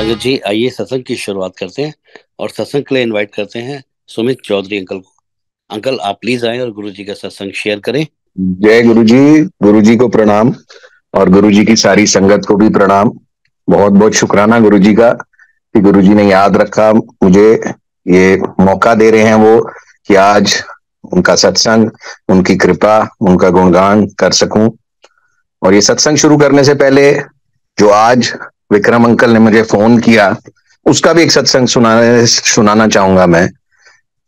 संगत जी, आइए सत्संग की शुरुआत करते हैं और सत्संग के लिए इनवाइट करते हैं सुमित चौधरी अंकल को। अंकल, आप प्लीज आए और गुरु जी का सत्संग शेयर करें। जय गुरु जी को प्रणाम। और गुरु जी की सारी संगत को भी प्रणाम। बहुत बहुत शुक्राना गुरु जी का कि गुरु जी ने याद रखा मुझे, ये मौका दे रहे हैं वो कि आज उनका सत्संग, उनकी कृपा, उनका गुणगान कर सकूं। और ये सत्संग शुरू करने से पहले जो आज विक्रम अंकल ने मुझे फोन किया, उसका भी एक सत्संग सुनाना चाहूंगा मैं।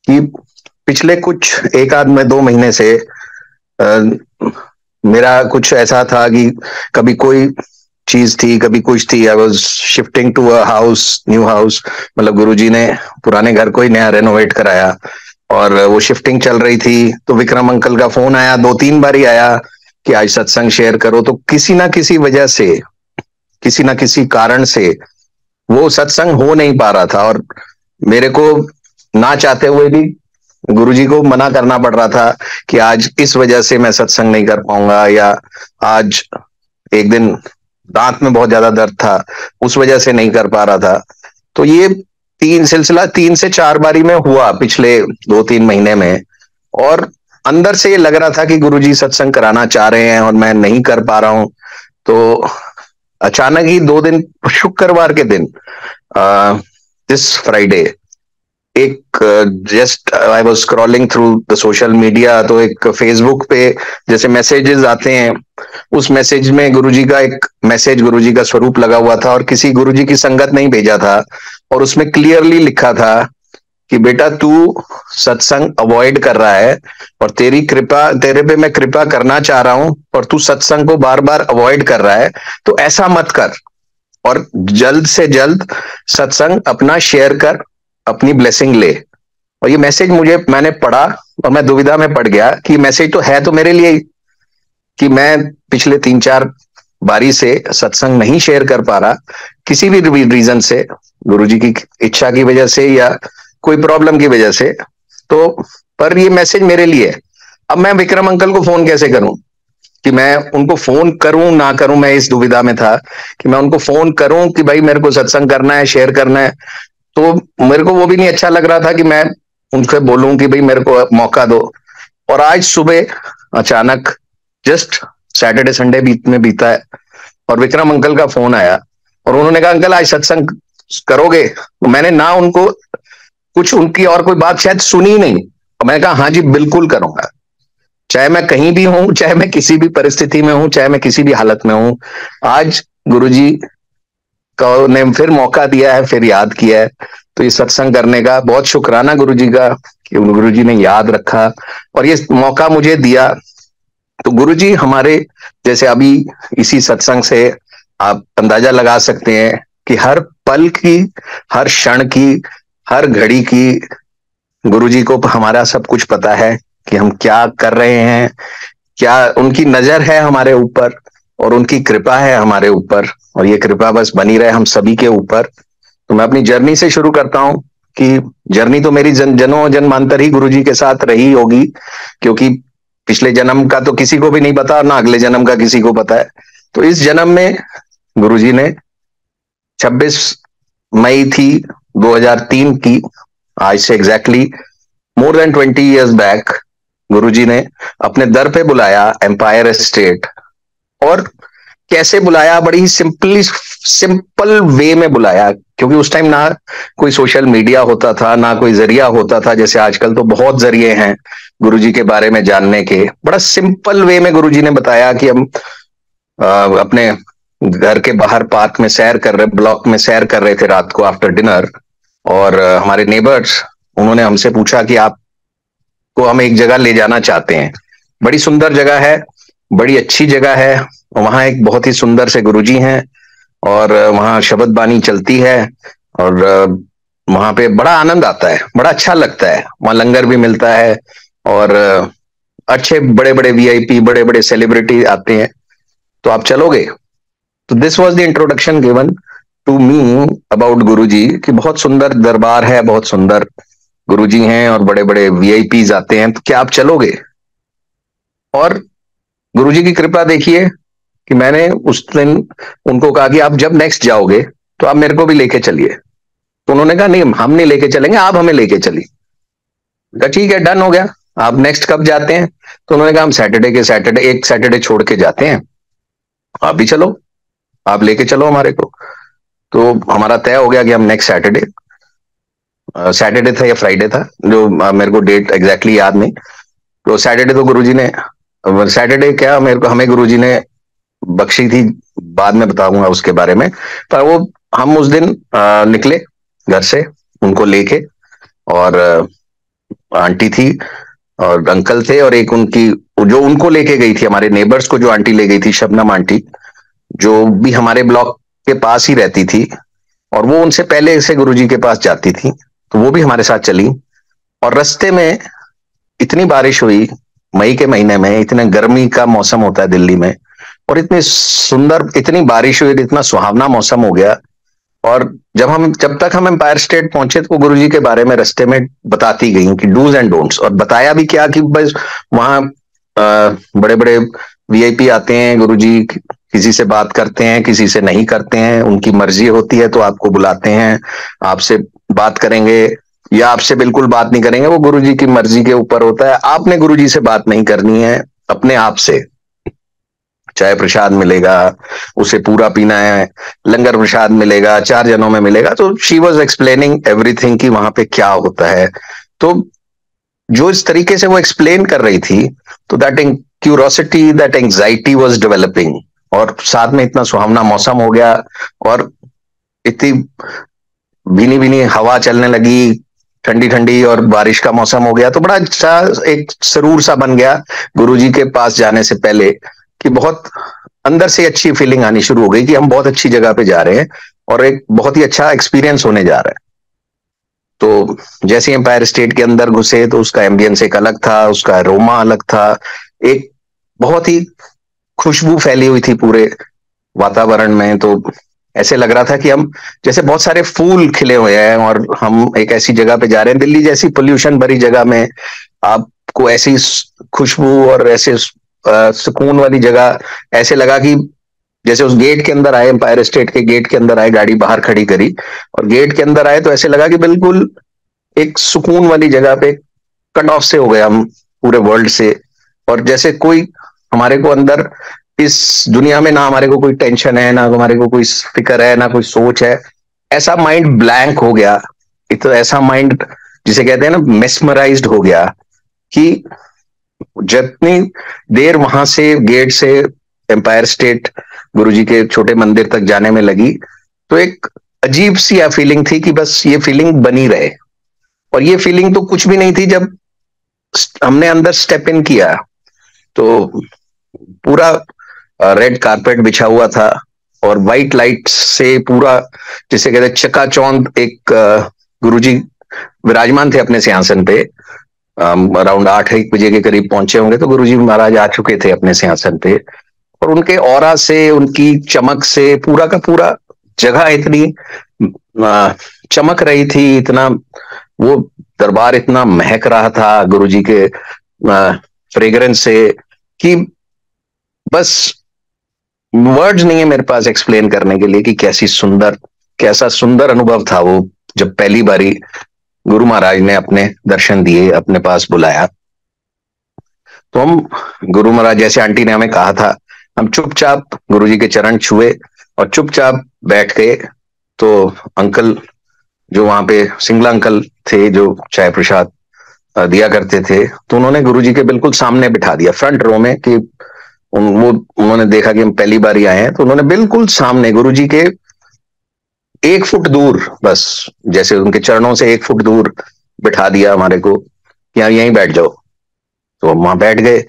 कि पिछले कुछ एक आध में 2 महीने से मेरा कुछ ऐसा था कि कभी कोई चीज थी, कभी कुछ थी। I was shifting to a house, new house. मतलब गुरुजी ने पुराने घर को ही नया रेनोवेट कराया और वो शिफ्टिंग चल रही थी। तो विक्रम अंकल का फोन आया, 2-3 बार ही आया कि आज सत्संग शेयर करो। तो किसी ना किसी वजह से, किसी ना किसी कारण से वो सत्संग हो नहीं पा रहा था। और मेरे को ना चाहते हुए भी गुरुजी को मना करना पड़ रहा था कि आज इस वजह से मैं सत्संग नहीं कर पाऊंगा, या आज एक दिन दांत में बहुत ज्यादा दर्द था, उस वजह से नहीं कर पा रहा था। तो ये 3 से 4 बारी में हुआ पिछले 2-3 महीने में। और अंदर से ये लग रहा था कि गुरुजी सत्संग कराना चाह रहे हैं और मैं नहीं कर पा रहा हूं। तो अचानक ही 2 दिन, शुक्रवार के दिन, दिस फ्राइडे, एक just I was scrolling through the social media, तो एक फेसबुक पे जैसे मैसेजेस आते हैं, उस मैसेज में गुरुजी का एक मैसेज, गुरुजी का स्वरूप लगा हुआ था और किसी गुरुजी की संगत नहीं भेजा था। और उसमें क्लियरली लिखा था कि बेटा तू सत्संग अवॉइड कर रहा है और तेरी कृपा, तेरे पे मैं कृपा करना चाह रहा हूं और तू सत्संग को बार बार अवॉइड कर रहा है, तो ऐसा मत कर और जल्द से जल्द सत्संग अपना शेयर कर, अपनी ब्लेसिंग ले। और ये मैसेज मैंने पढ़ा और मैं दुविधा में पड़ गया कि मैसेज तो है तो मेरे लिए ही, कि मैं पिछले 3-4 बारी से सत्संग नहीं शेयर कर पा रहा, किसी भी रीजन से, गुरुजी की इच्छा की वजह से या कोई प्रॉब्लम की वजह से। तो पर ये मैसेज मेरे लिए है। अब मैं विक्रम अंकल को फोन कैसे करूं, कि मैं उनको फोन करूं ना करूं, मैं इस दुविधा में था कि मैं उनको फोन करूं कि भाई मेरे को सत्संग करना है, शेयर करना है। तो मेरे को वो भी नहीं अच्छा लग रहा था कि मैं उनसे बोलूं कि भाई मेरे को मौका दो। और आज सुबह अचानक, जस्ट सैटरडे संडे बीत में बीता है और विक्रम अंकल का फोन आया और उन्होंने कहा अंकल आज सत्संग करोगे। तो मैंने ना उनको कुछ, उनकी और कोई बात शायद सुनी नहीं, और मैंने कहा हाँ जी बिल्कुल करूंगा, चाहे मैं कहीं भी हूं, चाहे मैं किसी भी परिस्थिति में हूं, चाहे मैं किसी भी हालत में हूं। आज गुरुजी ने फिर मौका दिया है, फिर याद किया है, तो ये सत्संग करने का बहुत शुक्राना गुरु जी का कि गुरु जी ने याद रखा और ये मौका मुझे दिया। तो गुरु जी हमारे, जैसे अभी इसी सत्संग से आप अंदाजा लगा सकते हैं कि हर पल की, हर क्षण की, हर घड़ी की गुरु जी को हमारा सब कुछ पता है कि हम क्या कर रहे हैं, क्या उनकी नजर है हमारे ऊपर और उनकी कृपा है हमारे ऊपर, और ये कृपा बस बनी रहे हम सभी के ऊपर। तो मैं अपनी जर्नी से शुरू करता हूं कि जर्नी तो मेरी जन्मों जन्मांतर ही गुरुजी के साथ रही होगी, क्योंकि पिछले जन्म का तो किसी को भी नहीं पता, ना अगले जन्म का किसी को पता है। तो इस जन्म में गुरुजी ने 26 मई थी 2003 की, आज से एग्जैक्टली मोर देन 20 years बैक, गुरुजी ने अपने दर पे बुलाया एम्पायर एस्टेट। और कैसे बुलाया, बड़ी ही सिंपल वे में बुलाया, क्योंकि उस टाइम ना कोई सोशल मीडिया होता था, ना कोई जरिया होता था। जैसे आजकल तो बहुत जरिए हैं गुरुजी के बारे में जानने के। बड़ा सिंपल वे में गुरुजी ने बताया कि हम अपने घर के बाहर पार्क में सैर कर रहे, ब्लॉक में सैर कर रहे थे रात को आफ्टर डिनर, और हमारे नेबर्स, उन्होंने हमसे पूछा कि आपको हम एक जगह ले जाना चाहते हैं, बड़ी सुंदर जगह है, बड़ी अच्छी जगह है, वहां एक बहुत ही सुंदर से गुरुजी हैं और वहां शबद बानी चलती है और वहां पे बड़ा आनंद आता है, बड़ा अच्छा लगता है, वहां लंगर भी मिलता है और अच्छे बड़े बड़े वीआईपी, बड़े बड़े सेलिब्रिटी आते हैं, तो आप चलोगे। तो this was the introduction given to me about Guruji, कि बहुत सुंदर दरबार है, बहुत सुंदर गुरुजी हैं और बड़े बड़े वीआईपीज आते हैं, तो क्या आप चलोगे। और गुरुजी की कृपा देखिए कि मैंने उस दिन उनको कहा कि आप जब नेक्स्ट जाओगे तो आप मेरे को भी लेके चलिए। तो उन्होंने कहा नहीं, हम नहीं लेके चलेंगे, आप हमें लेके चलिए। कहा ठीक है, डन हो गया। आप नेक्स्ट कब जाते हैं? तो उन्होंने कहा हम सैटरडे के सैटरडे, एक सैटरडे छोड़ के जाते हैं, आप भी चलो, आप लेके चलो हमारे को। तो हमारा तय हो गया कि हम नेक्स्ट सैटरडे, सैटरडे था या फ्राइडे था, जो मेरे को डेट एग्जैक्टली याद नहीं। तो सैटरडे तो गुरुजी ने, सैटरडे क्या, मेरे को हमें गुरुजी ने बख्शी थी, बाद में बताऊंगा उसके बारे में। पर वो हम उस दिन निकले घर से उनको लेके, और आंटी थी और अंकल थे, और एक उनकी जो उनको लेके गई थी, हमारे नेबर्स को जो आंटी ले गई थी, शबनम आंटी, जो भी हमारे ब्लॉक के पास ही रहती थी, और वो उनसे पहले से गुरुजी के पास जाती थी, तो वो भी हमारे साथ चली। और रास्ते में इतनी बारिश हुई, मई के महीने में इतने गर्मी का मौसम होता है दिल्ली में, और इतनी सुंदर, इतनी बारिश हुई, इतना सुहावना मौसम हो गया। और जब तक हम एम्पायर स्टेट पहुंचे तो गुरुजी के बारे में रास्ते में बताती गई कि डूज एंड डोंट्स, और बताया भी क्या कि बस वहां बड़े बड़े वीआईपी आते हैं, गुरुजी किसी से बात करते हैं, किसी से नहीं करते हैं, उनकी मर्जी होती है तो आपको बुलाते हैं, आपसे बात करेंगे या आपसे बिल्कुल बात नहीं करेंगे, वो गुरुजी की मर्जी के ऊपर होता है। आपने गुरुजी से बात नहीं करनी है, अपने आप से। चाहे प्रसाद मिलेगा उसे पूरा पीना है, लंगर प्रसाद मिलेगा 4 जनों में मिलेगा। तो शी वॉज एक्सप्लेनिंग एवरीथिंग कि वहां पे क्या होता है। तो जो इस तरीके से वो एक्सप्लेन कर रही थी, तो that curiosity, that anxiety was developing, और साथ में इतना सुहावना मौसम हो गया, और इतनी भीनी भीनी हवा चलने लगी, ठंडी ठंडी, और बारिश का मौसम हो गया। तो बड़ा अच्छा एक सरूर सा बन गया गुरुजी के पास जाने से पहले, कि बहुत अंदर से अच्छी फीलिंग आनी शुरू हो गई कि हम बहुत अच्छी जगह पे जा रहे हैं, और एक बहुत ही अच्छा एक्सपीरियंस होने जा रहा है। तो जैसे एम्पायर स्टेट के अंदर घुसे तो उसका एम्बियंस एक अलग था, उसका अरोमा अलग था, एक बहुत ही खुशबू फैली हुई थी पूरे वातावरण में। तो ऐसे लग रहा था कि हम जैसे बहुत सारे फूल खिले हुए हैं और हम एक ऐसी जगह पे जा रहे हैं, दिल्ली जैसी पोल्यूशन भरी जगह में आपको ऐसी खुशबू और ऐसे सुकून वाली जगह, ऐसे लगा कि जैसे उस गेट के अंदर आए, एम्पायर स्टेट के गेट के अंदर आए, गाड़ी बाहर खड़ी करी और गेट के अंदर आए, तो ऐसे लगा कि बिल्कुल एक सुकून वाली जगह पे कट ऑफ से हो गए हम पूरे वर्ल्ड से। और जैसे कोई हमारे को अंदर इस दुनिया में, ना हमारे को कोई टेंशन है, ना हमारे को कोई फिक्र है, ना कोई सोच है, ऐसा माइंड ब्लैंक हो गया। तो ऐसा माइंड जिसे कहते हैं ना, मेस्मराइज्ड हो गया, कि जितनी देर वहां से गेट से एम्पायर स्टेट गुरुजी के छोटे मंदिर तक जाने में लगी, तो एक अजीब सी फीलिंग थी कि बस ये फीलिंग बनी रहे। और ये फीलिंग तो कुछ भी नहीं थी जब हमने अंदर स्टेप इन किया। तो पूरा रेड कारपेट बिछा हुआ था, और व्हाइट लाइट से पूरा, जिसे कहते हैं चकाचौंध, एक गुरुजी विराजमान थे अपने सिंहासन पे। अराउंड 8-1 बजे के करीब पहुंचे होंगे, तो गुरुजी महाराज आ चुके थे अपने सिंहासन पे, और उनके ऑरा से, उनकी चमक से पूरा का पूरा जगह इतनी चमक रही थी, इतना वो दरबार इतना महक रहा था गुरुजी के फ्रेग्रेंस से, कि बस वर्ड्स नहीं है मेरे पास एक्सप्लेन करने के लिए कि कैसा सुंदर अनुभव था वो, जब पहली बारी गुरु महाराज ने अपने दर्शन दिए, अपने पास बुलाया। तो हम, गुरु महाराज जैसे आंटी ने हमें कहा था, हम चुपचाप गुरुजी के चरण छुए और चुपचाप बैठ गए। तो अंकल जो वहां पे, सिंगला अंकल थे जो चाय प्रसाद दिया करते थे, तो उन्होंने गुरुजी के बिल्कुल सामने बिठा दिया, फ्रंट रो में, कि उन्होंने देखा कि हम पहली बार ही आए हैं, तो उन्होंने बिल्कुल सामने गुरुजी के 1 फुट दूर, बस जैसे उनके चरणों से 1 फुट दूर बिठा दिया हमारे को, कि यहाँ यहीं बैठ जाओ। तो हम वहां बैठ गए।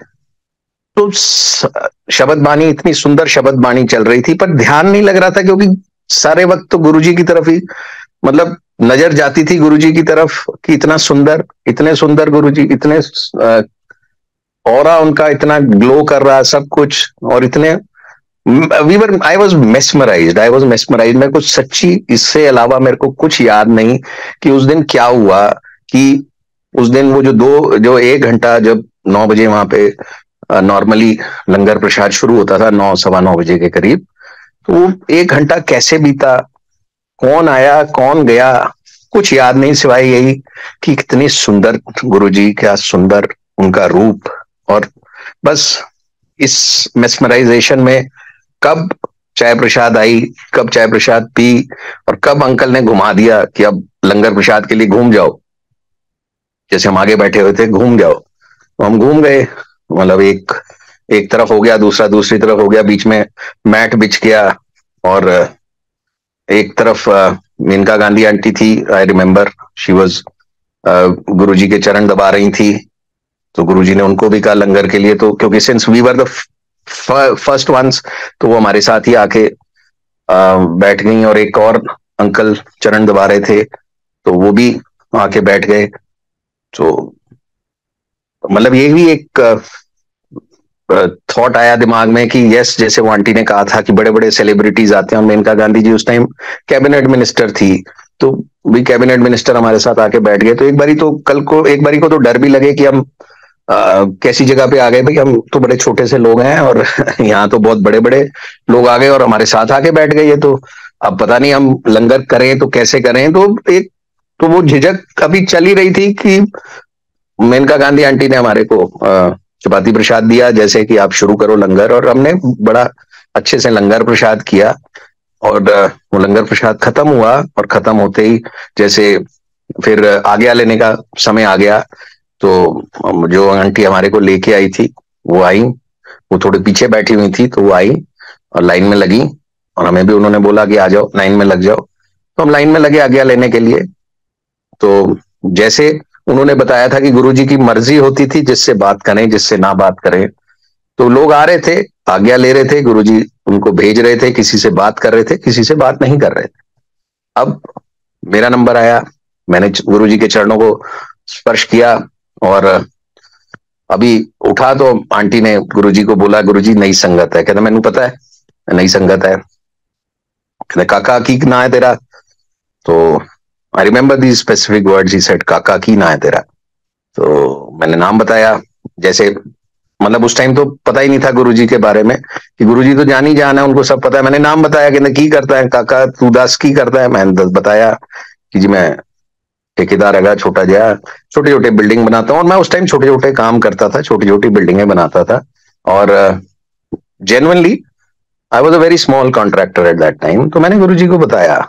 तो शब्द बानी, इतनी सुंदर शब्द बानी चल रही थी, पर ध्यान नहीं लग रहा था, क्योंकि सारे वक्त तो गुरुजी की तरफ ही, मतलब नजर जाती थी गुरुजी की तरफ, कि इतना सुंदर, इतने सुंदर गुरुजी, इतने ऑरा उनका इतना ग्लो कर रहा सब कुछ, और इतने आई वॉज मेस्मराइज। मैं कुछ सच्ची, इससे अलावा मेरे को कुछ याद नहीं कि उस दिन क्या हुआ। कि उस दिन वो जो 1 घंटा, जब 9 बजे वहां पे नॉर्मली लंगर प्रसाद शुरू होता था, 9, 9:15 बजे के करीब, तो वो 1 घंटा कैसे बीता, कौन आया कौन गया कुछ याद नहीं, सिवाय यही कि कितनी सुंदर गुरुजी, क्या सुंदर उनका रूप। और बस इस मेस्मराइजेशन में कब चाय प्रसाद आई, कब चाय प्रसाद पी, और कब अंकल ने घुमा दिया कि अब लंगर प्रसाद के लिए घूम जाओ, जैसे हम आगे बैठे हुए थे घूम जाओ, तो हम घूम गए। मतलब एक एक तरफ हो गया, दूसरा दूसरी तरफ हो गया, बीच में मैट बिछ गया। और एक तरफ मेनका गांधी आंटी थी, आई रिमेम्बर शी वॉज, गुरुजी के चरण दबा रही थी। तो गुरुजी ने उनको भी कहा लंगर के लिए, तो क्योंकि since we were the first ones, तो वो हमारे साथ ही आके बैठ गई। और एक और अंकल चरण दबा रहे थे, तो वो भी आके बैठ गए। तो मतलब ये भी एक थॉट आया दिमाग में कि यस, जैसे वो आंटी ने कहा था कि बड़े बड़े सेलिब्रिटीज आते हैं, और मेनका गांधी जी उस टाइम कैबिनेट मिनिस्टर थी, तो भी कैबिनेट मिनिस्टर हमारे साथ आके बैठ गए। तो एक बारी तो कल को, एक बारी को तो डर भी लगे कि हम कैसी जगह पे आ गए भाई, हम तो बड़े छोटे से लोग हैं और यहाँ तो बहुत बड़े बड़े लोग आ गए और हमारे साथ आके बैठ गए। ये तो अब पता नहीं हम लंगर करें तो कैसे करें। तो एक तो वो झिझक अभी चल ही रही थी कि मेनका गांधी आंटी ने हमारे को चपाती प्रसाद दिया, जैसे कि आप शुरू करो लंगर, और हमने बड़ा अच्छे से लंगर प्रसाद किया। और वो लंगर प्रसाद खत्म हुआ, और खत्म होते ही जैसे फिर आज्ञा लेने का समय आ गया। तो जो आंटी हमारे को लेके आई थी वो आई, वो थोड़े पीछे बैठी हुई थी, तो वो आई और लाइन में लगी, और हमें भी उन्होंने बोला कि आ जाओ लाइन में लग जाओ। तो हम लाइन में लगे आज्ञा लेने के लिए। तो जैसे उन्होंने बताया था कि गुरुजी की मर्जी होती थी जिससे बात करें जिससे ना बात करें, तो लोग आ रहे थे, आज्ञा ले रहे थे, गुरुजी उनको भेज रहे थे, किसी से बात कर रहे थे, किसी से बात नहीं कर रहे थे। अब मेरा नंबर आया, मैंने गुरुजी के चरणों को स्पर्श किया, और अभी उठा तो आंटी ने गुरुजी को बोला, गुरुजी नई संगत है। कहते मैंने पता है नई संगत है। कहते काका की ना है तेरा। तो I remember the specific words he said, काका की ना है तेरा। तो मैंने नाम बताया, जैसे मतलब उस टाइम तो पता ही नहीं था गुरुजी के बारे में, कि गुरुजी तो जान ही जान है, उनको सब पता है। मैंने नाम बताया कि की करता है काका, तू दास की करता है। मैंने बताया कि जी मैं ठेकेदार है, छोटा जहा छोटे छोटे बिल्डिंग बनाता हूँ। और मैं उस टाइम छोटे छोटे काम करता था, छोटी छोटी बिल्डिंगें बनाता था। और genuinely I was a very small contractor at that time. तो मैंने गुरुजी को बताया,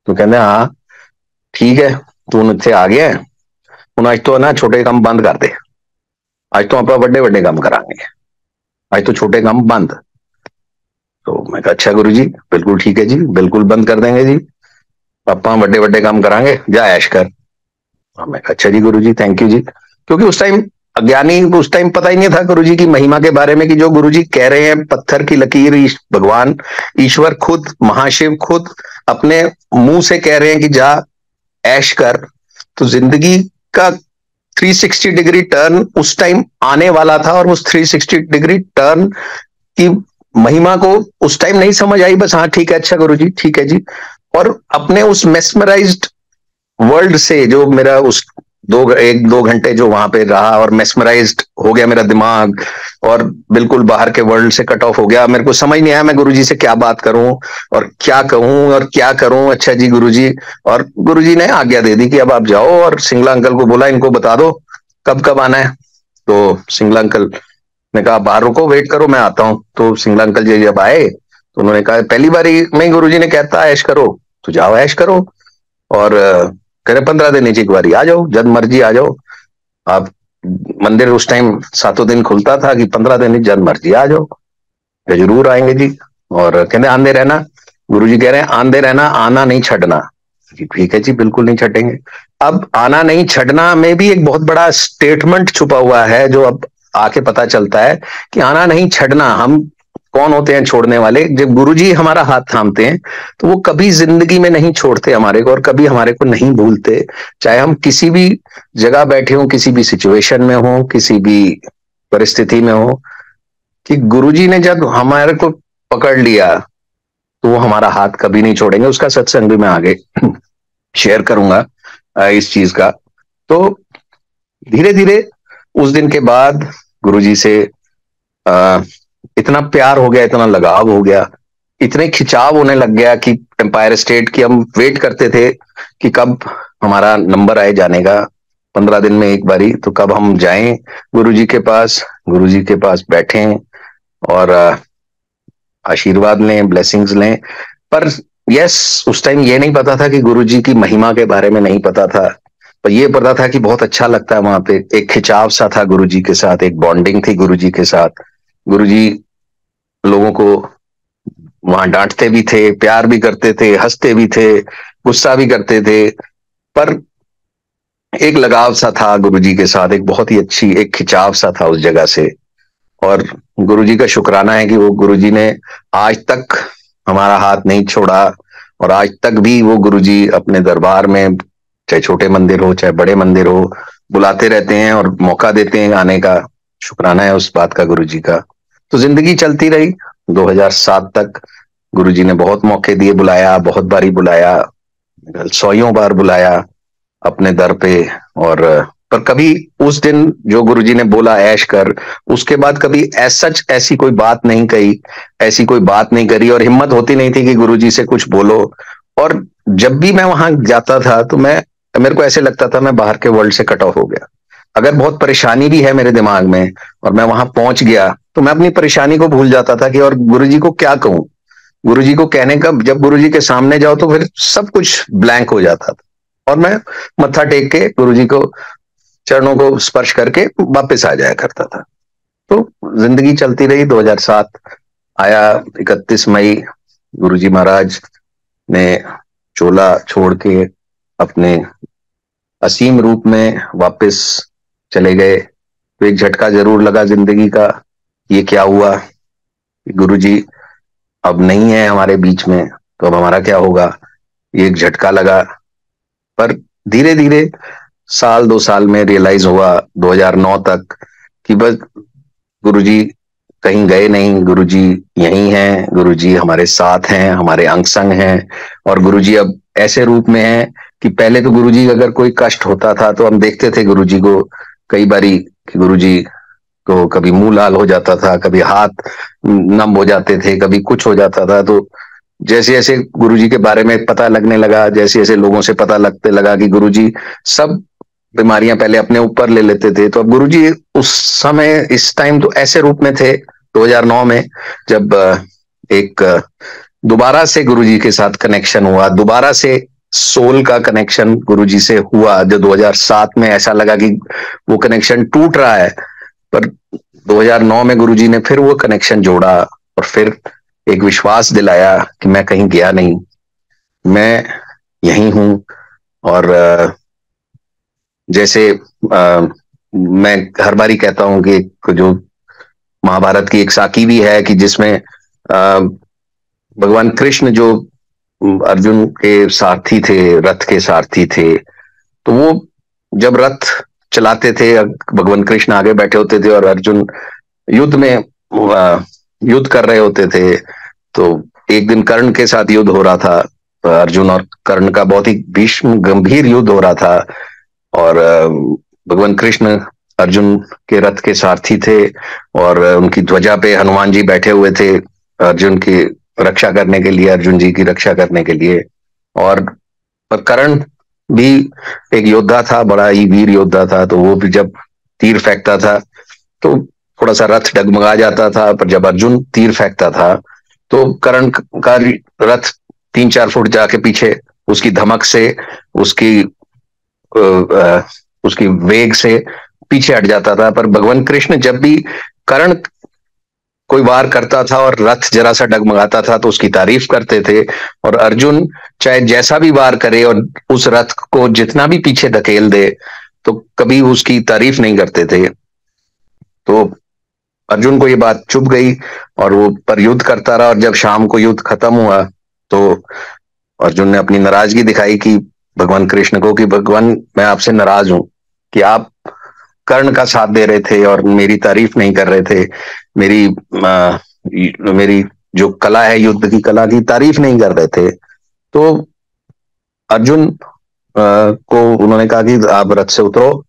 तो कहते हाँ ठीक है, तू इतने आ गया है, हूं अज तो ना छोटे काम बंद कर दे, अज तो आप बड़े बड़े काम करांगे, अज तो छोटे काम बंद। तो मैं कहा अच्छा गुरु जी, बिल्कुल ठीक है जी, बिल्कुल बंद कर देंगे जी, पापा बड़े बड़े काम करांगे, जा ऐश कर। मैं कहा अच्छा जी गुरु जी, थैंक यू जी। क्योंकि उस टाइम अज्ञानी, उस टाइम पता ही नहीं था गुरु जी की महिमा के बारे में, कि जो गुरु जी कह रहे हैं पत्थर की लकीर, भगवान ईश्वर खुद, महाशिव खुद अपने मुंह से कह रहे हैं कि जा ऐश कर। तो जिंदगी का 360 डिग्री टर्न उस टाइम आने वाला था, और उस 360 डिग्री टर्न की महिमा को उस टाइम नहीं समझ आई। बस हाँ ठीक है, अच्छा गुरु जी ठीक है जी। और अपने उस मेस्मराइज्ड वर्ल्ड से, जो मेरा उस एक दो घंटे जो वहां पे रहा, और मेस्मराइज्ड हो गया मेरा दिमाग, और बिल्कुल बाहर के वर्ल्ड से कट ऑफ हो गया। मेरे को समझ नहीं आया मैं गुरुजी से क्या बात करूं और क्या कहूं और क्या करूं। अच्छा जी गुरुजी, और गुरुजी ने आज्ञा दे दी कि अब आप जाओ, और सिंगला अंकल को बोला इनको बता दो कब कब आना है। तो सिंगला अंकल ने कहा बाहर रुको, वेट करो, मैं आता हूं। तो सिंगला अंकल जी जब आए तो उन्होंने कहा पहली बार ही में गुरुजी ने कहता ऐश करो, तो जाओ ऐश करो। और कह रहे 15 दिन एक बार आ जाओ, जब मर्जी आ जाओ आप। मंदिर उस टाइम 7 दिन खुलता था, कि 15 दिन जब मर्जी आ जाओ। जरूर आएंगे जी। और कहते आंदे रहना, गुरु जी कह रहे हैं आंदे रहना, आना नहीं छड़ना। ठीक है जी, बिल्कुल नहीं छटेंगे। अब आना नहीं छड़ना में भी एक बहुत बड़ा स्टेटमेंट छुपा हुआ है, जो अब आके पता चलता है कि आना नहीं छड़ना, हम कौन होते हैं छोड़ने वाले। जब गुरुजी हमारा हाथ थामते हैं तो वो कभी जिंदगी में नहीं छोड़ते हमारे को, और कभी हमारे को नहीं भूलते। चाहे हम किसी भी जगह बैठे हों, किसी भी सिचुएशन में हो, किसी भी परिस्थिति में हो, कि गुरुजी ने जब हमारे को पकड़ लिया तो वो हमारा हाथ कभी नहीं छोड़ेंगे। उसका सत्संग भी मैं आगे शेयर करूंगा इस चीज का। तो धीरे धीरे उस दिन के बाद गुरुजी से इतना प्यार हो गया, इतना लगाव हो गया इतने खिंचाव होने लग गया कि एम्पायर स्टेट की हम वेट करते थे कि कब हमारा नंबर आए जाने का, 15 दिन में एक बारी, तो कब हम जाएं गुरुजी के पास, गुरुजी के पास बैठें और आशीर्वाद लें, ब्लेसिंग्स लें। पर यस, उस टाइम ये नहीं पता था कि गुरुजी की महिमा के बारे में नहीं पता था, पर ये पता था कि बहुत अच्छा लगता है वहां पे, एक खिंचाव सा था गुरुजी के साथ, एक बॉन्डिंग थी गुरुजी के साथ। गुरुजी लोगों को वहां डांटते भी थे, प्यार भी करते थे, हंसते भी थे, गुस्सा भी करते थे, पर एक लगाव सा था गुरुजी के साथ, एक बहुत ही अच्छी एक खिंचाव सा था उस जगह से। और गुरुजी का शुक्राना है कि वो गुरुजी ने आज तक हमारा हाथ नहीं छोड़ा, और आज तक भी वो गुरुजी अपने दरबार में, चाहे छोटे मंदिर हो चाहे बड़े मंदिर हो, बुलाते रहते हैं और मौका देते हैं आने का। शुक्राना है उस बात का गुरुजी का। तो जिंदगी चलती रही 2007 तक। गुरुजी ने बहुत मौके दिए, बुलाया, बहुत बारी बुलाया, सौयों बार बुलाया अपने दर पे। और पर कभी उस दिन जो गुरुजी ने बोला ऐश कर, उसके बाद कभी सच ऐसी कोई बात नहीं कही, ऐसी कोई बात नहीं करी, और हिम्मत होती नहीं थी कि गुरुजी से कुछ बोलो। और जब भी मैं वहां जाता था तो मेरे को ऐसे लगता था मैं बाहर के वर्ल्ड से कट ऑफ हो गया। अगर बहुत परेशानी भी है मेरे दिमाग में और मैं वहां पहुंच गया, तो मैं अपनी परेशानी को भूल जाता था कि और गुरुजी को क्या कहूं। गुरुजी को कहने का, जब गुरुजी के सामने जाओ तो फिर सब कुछ ब्लैंक हो जाता था, और मैं मत्था टेक के गुरुजी को, चरणों को स्पर्श करके वापस आ जाया करता था। तो जिंदगी चलती रही। 2007 आया, 31 मई, गुरुजी महाराज ने चोला छोड़ के अपने असीम रूप में वापस चले गए। तो एक झटका जरूर लगा जिंदगी का, ये क्या हुआ, गुरुजी अब नहीं है हमारे बीच में, तो अब हमारा क्या होगा। ये एक झटका लगा। पर धीरे धीरे साल 2 साल में रियलाइज हुआ 2009 तक कि बस गुरुजी कहीं गए नहीं, गुरुजी यहीं हैं, गुरुजी हमारे साथ हैं, हमारे अंग संग हैं। और गुरुजी अब ऐसे रूप में हैं कि पहले तो गुरुजी अगर कोई कष्ट होता था तो हम देखते थे गुरुजी को कई बारी कि गुरुजी को कभी मुंह लाल हो जाता था, कभी हाथ नम हो जाते थे, कभी कुछ हो जाता था। तो जैसे जैसे गुरुजी के बारे में पता लगने लगा, जैसे जैसे लोगों से पता लगते लगा कि गुरुजी सब बीमारियां पहले अपने ऊपर ले लेते थे, तो अब गुरुजी उस समय इस टाइम तो ऐसे रूप में थे 2009 में, जब एक दोबारा से गुरुजी के साथ कनेक्शन हुआ, दोबारा से सोल का कनेक्शन गुरुजी से हुआ। जो 2007 में ऐसा लगा कि वो कनेक्शन टूट रहा है, पर 2009 में गुरुजी ने फिर वो कनेक्शन जोड़ा और फिर एक विश्वास दिलाया कि मैं कहीं गया नहीं, मैं यहीं हूं। और जैसे मैं हर बारी कहता हूं कि जो महाभारत की एक साखी भी है कि जिसमें भगवान कृष्ण जो अर्जुन के सारथी थे, रथ के सारथी थे, तो वो जब रथ चलाते थे, भगवान कृष्ण आगे बैठे होते थे और अर्जुन युद्ध में युद्ध कर रहे होते थे। तो एक दिन कर्ण के साथ युद्ध हो रहा था, अर्जुन और कर्ण का बहुत ही भीष्म गंभीर युद्ध हो रहा था। और भगवान कृष्ण अर्जुन के रथ के सारथी थे, और उनकी ध्वजा पे हनुमान जी बैठे हुए थे अर्जुन की रक्षा करने के लिए, अर्जुन जी की रक्षा करने के लिए। और कर्ण भी एक योद्धा था, बड़ा ही वीर योद्धा था, तो वो भी जब तीर फेंकता था तो थोड़ा सा रथ डगमगा जाता था, पर जब अर्जुन तीर फेंकता था तो कर्ण का रथ 3-4 फुट जाके पीछे उसकी धमक से, उसकी उसकी वेग से पीछे हट जाता था। पर भगवान कृष्ण जब भी कर्ण कोई वार करता था और रथ जरा सा डगमगाता था तो उसकी तारीफ करते थे, और अर्जुन चाहे जैसा भी वार करे और उस रथ को जितना भी पीछे धकेल दे तो कभी उसकी तारीफ नहीं करते थे। तो अर्जुन को ये बात चुभ गई और वो पर युद्ध करता रहा, और जब शाम को युद्ध खत्म हुआ तो अर्जुन ने अपनी नाराजगी दिखाई कि भगवान कृष्ण को कि भगवान मैं आपसे नाराज हूं कि आप कर्ण का साथ दे रहे थे और मेरी तारीफ नहीं कर रहे थे, मेरी जो कला है, युद्ध की कला की तारीफ नहीं कर रहे थे। तो अर्जुन को उन्होंने कहा कि आप रथ से उतरो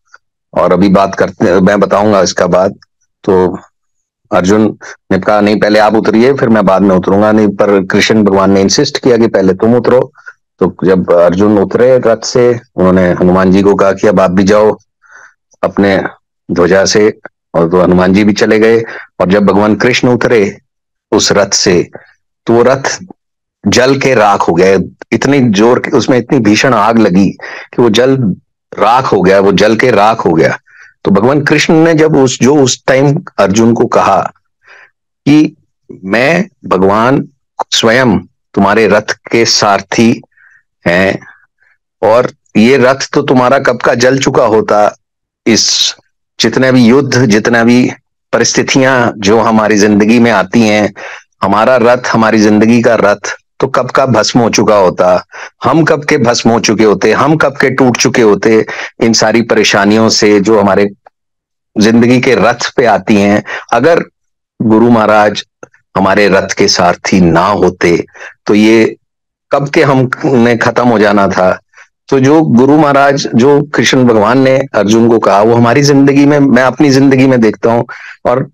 और अभी बात करते, मैं बताऊंगा इसका बात। तो अर्जुन ने कहा नहीं पहले आप उतरिए फिर मैं बाद में उतरूंगा, नहीं पर कृष्ण भगवान ने इंसिस्ट किया कि पहले तुम उतरो। तो जब अर्जुन उतरे रथ से, उन्होंने हनुमान जी को कहा कि अब आप भी जाओ अपने ध्वजा से, और तो हनुमान जी भी चले गए। और जब भगवान कृष्ण उतरे उस रथ से, तो वो रथ जल के राख हो गया। इतनी जोर की उसमें इतनी भीषण आग लगी कि वो जल राख हो गया, वो जल के राख हो गया। तो भगवान कृष्ण ने जब उस टाइम अर्जुन को कहा कि मैं भगवान स्वयं तुम्हारे रथ के सारथी हैं, और ये रथ तो तुम्हारा कब का जल चुका होता, इस जितने भी युद्ध, जितना भी परिस्थितियां जो हमारी जिंदगी में आती हैं, हमारा रथ, हमारी जिंदगी का रथ तो कब का भस्म हो चुका होता, हम कब के भस्म हो चुके होते, हम कब के टूट चुके होते इन सारी परेशानियों से जो हमारे जिंदगी के रथ पे आती हैं। अगर गुरु महाराज हमारे रथ के सारथी ना होते तो ये कब के हमने खत्म हो जाना था। तो जो गुरु महाराज, जो कृष्ण भगवान ने अर्जुन को कहा, वो हमारी जिंदगी में, मैं अपनी जिंदगी में देखता हूँ, और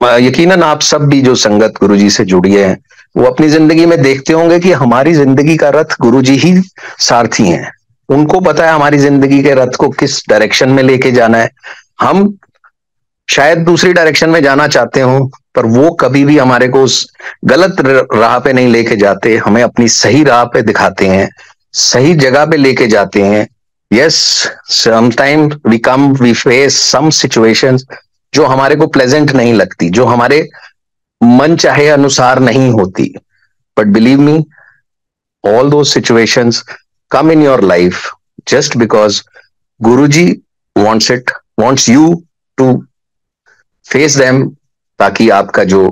यकीनन आप सब भी जो संगत गुरु जी से जुड़ी है वो अपनी जिंदगी में देखते होंगे कि हमारी जिंदगी का रथ गुरु जी ही सारथी हैं। उनको पता है हमारी जिंदगी के रथ को किस डायरेक्शन में लेके जाना है। हम शायद दूसरी डायरेक्शन में जाना चाहते हो, पर वो कभी भी हमारे को उस गलत राह पे नहीं लेके जाते, हमें अपनी सही राह पे दिखाते हैं, सही जगह पे लेके जाते हैं। Yes, sometime we face some situations जो हमारे को प्लेजेंट नहीं लगती, जो हमारे मन चाहे अनुसार नहीं होती, बट बिलीव मी, ऑल दो situations come in your life just because Guruji wants you to face them, ताकि आपका जो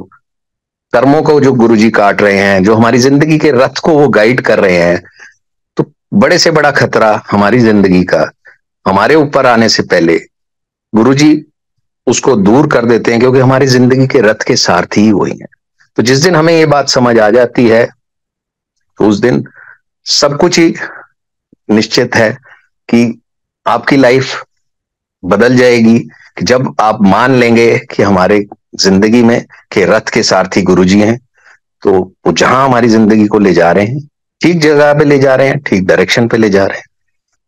कर्मों को जो गुरुजी काट रहे हैं, जो हमारी जिंदगी के रथ को वो गाइड कर रहे हैं, तो बड़े से बड़ा खतरा हमारी जिंदगी का हमारे ऊपर आने से पहले गुरुजी उसको दूर कर देते हैं, क्योंकि हमारी जिंदगी के रथ के सारथी ही वही हैं। तो जिस दिन हमें ये बात समझ आ जाती है, तो उस दिन सब कुछ ही निश्चित है कि आपकी लाइफ बदल जाएगी, कि जब आप मान लेंगे कि हमारे जिंदगी में के रथ के सारथी गुरुजी हैं, तो वो जहां हमारी जिंदगी को ले जा रहे हैं, ठीक जगह पे ले जा रहे हैं, ठीक डायरेक्शन पे ले जा रहे हैं।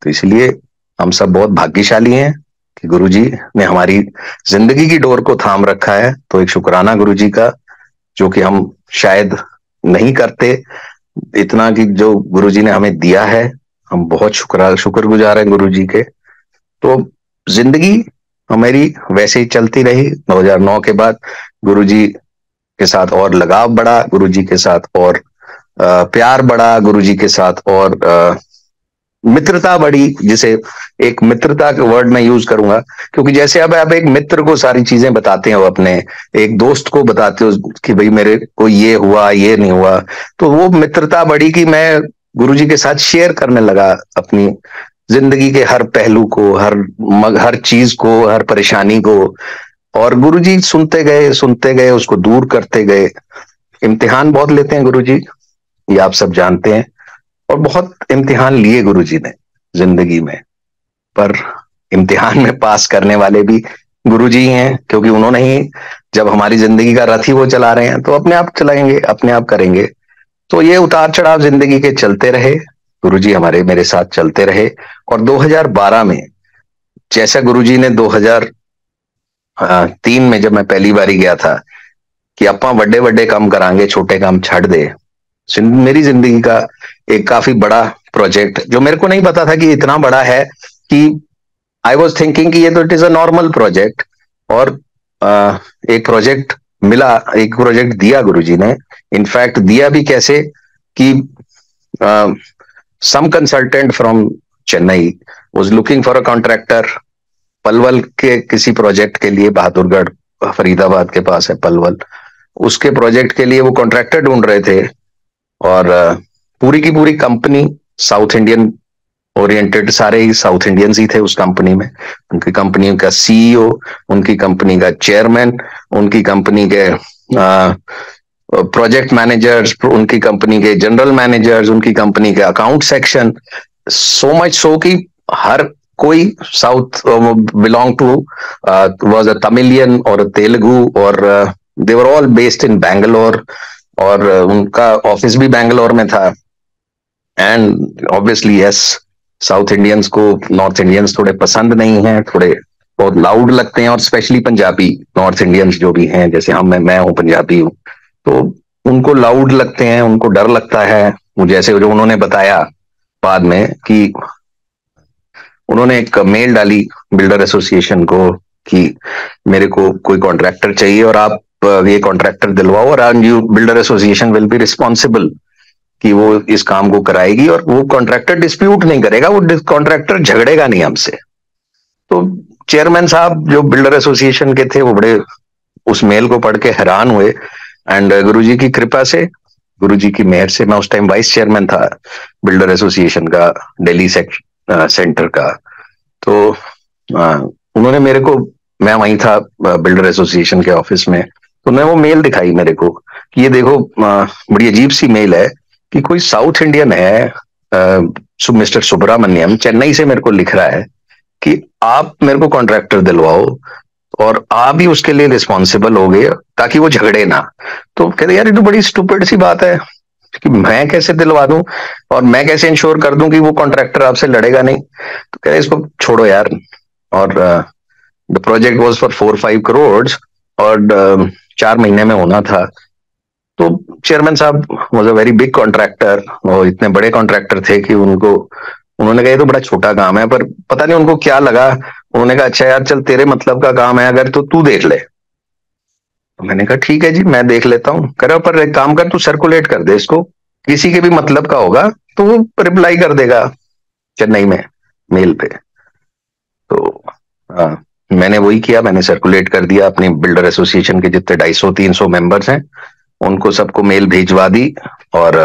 तो इसलिए हम सब बहुत भाग्यशाली हैं कि गुरुजी ने हमारी जिंदगी की डोर को थाम रखा है। तो एक शुक्राना गुरुजी का, जो कि हम शायद नहीं करते इतना, कि जो गुरुजी ने हमें दिया है, हम बहुत शुक्रगुजार हैं गुरुजी के। तो जिंदगी हमारी वैसे ही चलती रही। 2009 के बाद गुरुजी के साथ और लगाव बढ़ा, गुरुजी के साथ और प्यार बढ़ा, गुरुजी के साथ और मित्रता बढ़ी, जिसे एक मित्रता का वर्ड मैं यूज करूंगा, क्योंकि जैसे अब आप एक मित्र को सारी चीजें बताते हो, अपने एक दोस्त को बताते हो कि भाई मेरे को ये हुआ, ये नहीं हुआ, तो वो मित्रता बढ़ी कि मैं गुरुजी के साथ शेयर करने लगा अपनी जिंदगी के हर पहलू को, हर चीज को, हर परेशानी को। और गुरुजी सुनते गए, उसको दूर करते गए। इम्तिहान बहुत लेते हैं गुरुजी, ये आप सब जानते हैं, और बहुत इम्तिहान लिए गुरुजी ने जिंदगी में, पर इम्तिहान में पास करने वाले भी गुरुजी हैं, क्योंकि उन्होंने ही, जब हमारी जिंदगी का रथ ही वो चला रहे हैं, तो अपने आप चलाएंगे, अपने आप करेंगे। तो ये उतार चढ़ाव जिंदगी के चलते रहे, गुरुजी हमारे मेरे साथ चलते रहे। और 2012 में, जैसा गुरुजी ने 2003 में, जब मैं पहली बारी गया था कि अपा बड़े बड़े काम करांगे, छोटे काम छड़ दे, मेरी जिंदगी का एक काफी बड़ा प्रोजेक्ट, जो मेरे को नहीं पता था कि इतना बड़ा है, कि आई वॉज थिंकिंग कि ये तो it is a normal project. और एक प्रोजेक्ट मिला, एक प्रोजेक्ट दिया गुरुजी ने। इनफैक्ट दिया भी कैसे कि some consultant from Chennai was looking for a contractor, Palwal के किसी प्रोजेक्ट के लिए, बहादुरगढ़ फरीदाबाद के पास है पलवल, उसके प्रोजेक्ट के लिए वो कॉन्ट्रैक्टर ढूंढ रहे थे। और पूरी की पूरी कंपनी साउथ इंडियन ओरिएंटेड, सारे ही साउथ इंडियंस ही थे उस कंपनी में। उनकी कंपनी का सीईओ, उनकी कंपनी का चेयरमैन, उनकी कंपनी के प्रोजेक्ट मैनेजर्स, उनकी कंपनी के जनरल मैनेजर्स, उनकी कंपनी के account section, so much so कि हर कोई south belong to was a Tamilian और अ तेलुगु और they were all based in Bangalore और उनका ऑफिस भी बैंगलोर में था and obviously yes south Indians को नॉर्थ इंडियंस थोड़े पसंद नहीं है थोड़े बहुत लाउड लगते हैं और स्पेशली पंजाबी नॉर्थ इंडियंस जो भी हैं जैसे हम मैं हूँ पंजाबी हूँ तो उनको लाउड लगते हैं उनको डर लगता है जैसे जो उन्होंने बताया बाद में कि उन्होंने एक मेल डाली बिल्डर एसोसिएशन को कि मेरे को कोई कॉन्ट्रैक्टर चाहिए और आप ये कॉन्ट्रैक्टर दिलवाओ और you builder association will be responsible कि वो इस काम को कराएगी और वो कॉन्ट्रैक्टर डिस्प्यूट नहीं करेगा वो कॉन्ट्रैक्टर झगड़ेगा नहीं हमसे तो चेयरमैन साहब जो बिल्डर एसोसिएशन के थे वो बड़े उस मेल को पढ़ के हैरान हुए एंड गुरुजी की कृपा से गुरुजी की मेहर से मैं उस टाइम वाइस चेयरमैन था बिल्डर एसोसिएशन का दिल्ली सेंटर का तो उन्होंने मेरे को मैं वहीं था बिल्डर एसोसिएशन के ऑफिस में तो उन्होंने वो मेल दिखाई मेरे को कि ये देखो बड़ी अजीब सी मेल है कि कोई साउथ इंडियन है मिस्टर सुब्रमण्यम चेन्नई से मेरे को लिख रहा है कि आप मेरे को कॉन्ट्रैक्टर दिलवाओ और आप ही उसके लिए रिस्पॉन्सिबल हो गए ताकि वो झगड़े ना तो कहते यार ये तो बड़ी स्टूपिड सी बात है कि मैं कैसे दिलवा दूं और मैं कैसे इंश्योर कर दूं कि वो कॉन्ट्रैक्टर आपसे लड़ेगा नहीं तो कह रहे इसको छोड़ो यार और the project was for 4-5 crore और 4 महीने में होना था तो चेयरमैन साहब was a very big contractor वो इतने बड़े कॉन्ट्रैक्टर थे कि उनको उन्होंने कहा ये तो बड़ा छोटा काम है पर पता नहीं उनको क्या लगा उन्होंने कहा अच्छा यार चल तेरे मतलब का काम है अगर तो तू देख ले तो मैंने कहा ठीक है जी मैं देख लेता हूँ कह रहा पर एक काम कर तू सर्कुलेट कर दे इसको किसी के भी मतलब का होगा तो वो रिप्लाई कर देगा चेन्नई में मेल पे तो मैंने वही किया मैंने सर्कुलेट कर दिया अपनी बिल्डर एसोसिएशन के जितने 250-300 मेंबर्स हैं उनको सबको मेल भेजवा दी और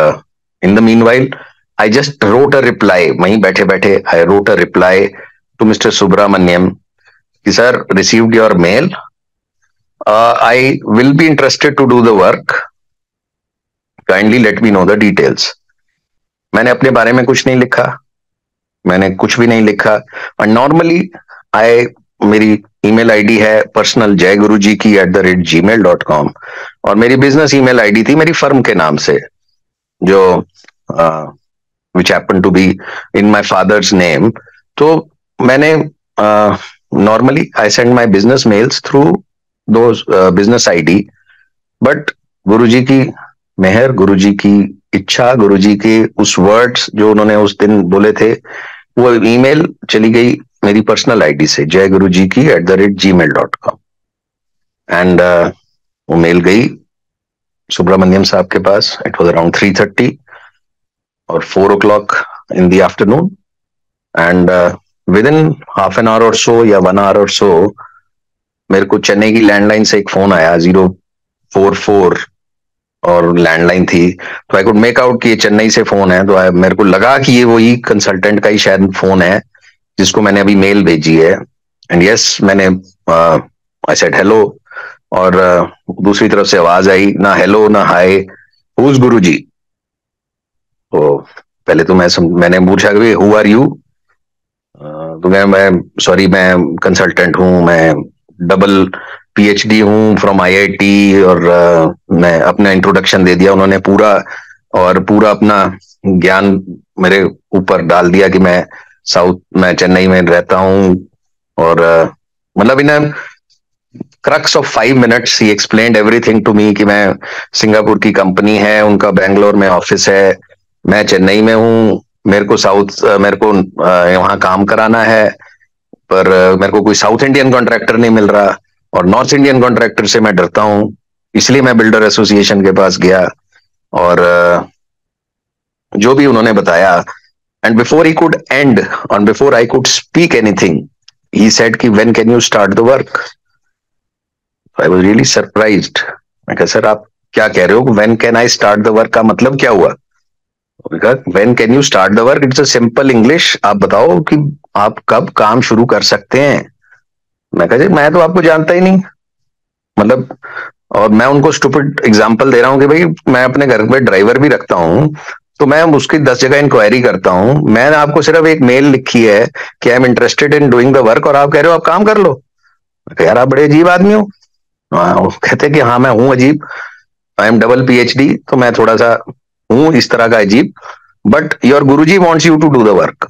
in the meanwhile I just wrote a reply वहीं बैठे बैठे I wrote a reply to mister Subramaniam कि sir received your mail I will be interested to do the work kindly let me know the details मैंने अपने बारे में कुछ नहीं लिखा मैंने कुछ भी नहीं लिखा और नॉर्मली आई मेरी ईमेल आईडी है पर्सनल जयगुरुजी की @gmail.com और मेरी बिजनेस ईमेल आईडी थी मेरी फर्म के नाम से जो which happen to be in my father's name तो मैंने normally I send my business mails through those business ID but Guruji की मेहर गुरुजी की इच्छा गुरुजी के उस वर्ड्स जो उन्होंने उस दिन बोले थे वो ईमेल चली गई मेरी पर्सनल आईडी से जयगुरुजी की @gmail.com एंड वो मेल गई सुब्रमण्यम साहब के पास इट वॉज अराउंड 3:30 और 4 o'clock in the afternoon and with in half an hour और सो या 1 hour और सो मेरे को चेन्नई की लैंडलाइन से एक फोन आया 044 और लैंडलाइन थी तो आई कुड मेक आउट कि ये चेन्नई से फोन है तो मेरे को लगा कि ये वही कंसल्टेंट का ही शायद फोन है जिसको मैंने अभी मेल भेजी है एंड यस मैंने आई सेड हेलो और दूसरी तरफ से आवाज आई ना हेलो ना हाय हु इज गुरुजी तो पहले तो मैंने पूछा कि हु आर यू तो मैं सॉरी मैं कंसल्टेंट हूँ मैं डबल पीएचडी हूँ फ्रॉम आईआईटी और मैं अपना इंट्रोडक्शन दे दिया उन्होंने पूरा अपना ज्ञान मेरे ऊपर डाल दिया कि मैं चेन्नई में रहता हूँ और मतलब इन क्रक्स ऑफ 5 minutes ही एक्सप्लेन्ड एवरीथिंग टू मी कि मैं सिंगापुर की कंपनी है उनका बैंगलोर में ऑफिस है मैं चेन्नई में हूँ मेरे को वहां काम कराना है पर मेरे को कोई साउथ इंडियन कॉन्ट्रैक्टर नहीं मिल रहा और नॉर्थ इंडियन कॉन्ट्रैक्टर से मैं डरता हूँ इसलिए मैं बिल्डर एसोसिएशन के पास गया और जो भी उन्होंने बताया and before he could and और before I could speak anything he said कि when can you start the work I was really surprised मैं कहा सर आप क्या कह रहे हो when can I start the work का मतलब क्या हुआ when can you start the work it's a simple English आप बताओ कि आप कब काम शुरू कर सकते हैं मैं कहा जी मैं तो आपको जानता ही नहीं मतलब और मैं उनको स्टूपिड एग्जांपल दे रहा हूँ कि भाई मैं अपने घर पे ड्राइवर भी रखता हूँ तो मैं उसकी 10 जगह इंक्वायरी करता हूँ, मैंने आपको सिर्फ एक मेल लिखी है कि I am interested in doing the work, और आप कह रहे हो आप काम कर लो। यार आप बड़े अजीब आदमी हो। वो कहते कि हाँ मैं हूँ अजीब, आई एम डबल PhD, तो मैं थोड़ा सा हूँ इस तरह का अजीब, but your Guruji wants you to do the work.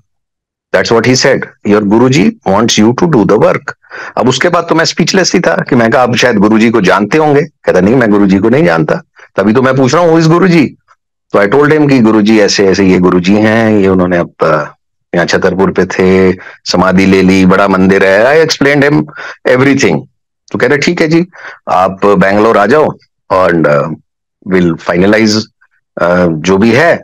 That's what he said, your Guruji wants you to do the work. अब उसके बाद तो मैं स्पीचलेस ही था कि मैं कहा आप शायद गुरुजी को जानते होंगे। कहता नहीं मैं गुरुजी को नहीं जानता, तभी तो मैं पूछ रहा हूँ इस गुरुजी। तो आई टोल्ड हिम कि गुरुजी ऐसे ऐसे ये गुरुजी हैं, ये उन्होंने अब यहाँ छतरपुर पे थे, समाधि ले ली, बड़ा मंदिर है। आई एक्सप्लेन्ड हिम एवरीथिंग। तो कह रहे ठीक है जी, आप बैंगलोर आ जाओ और विल फाइनलाइज जो भी है,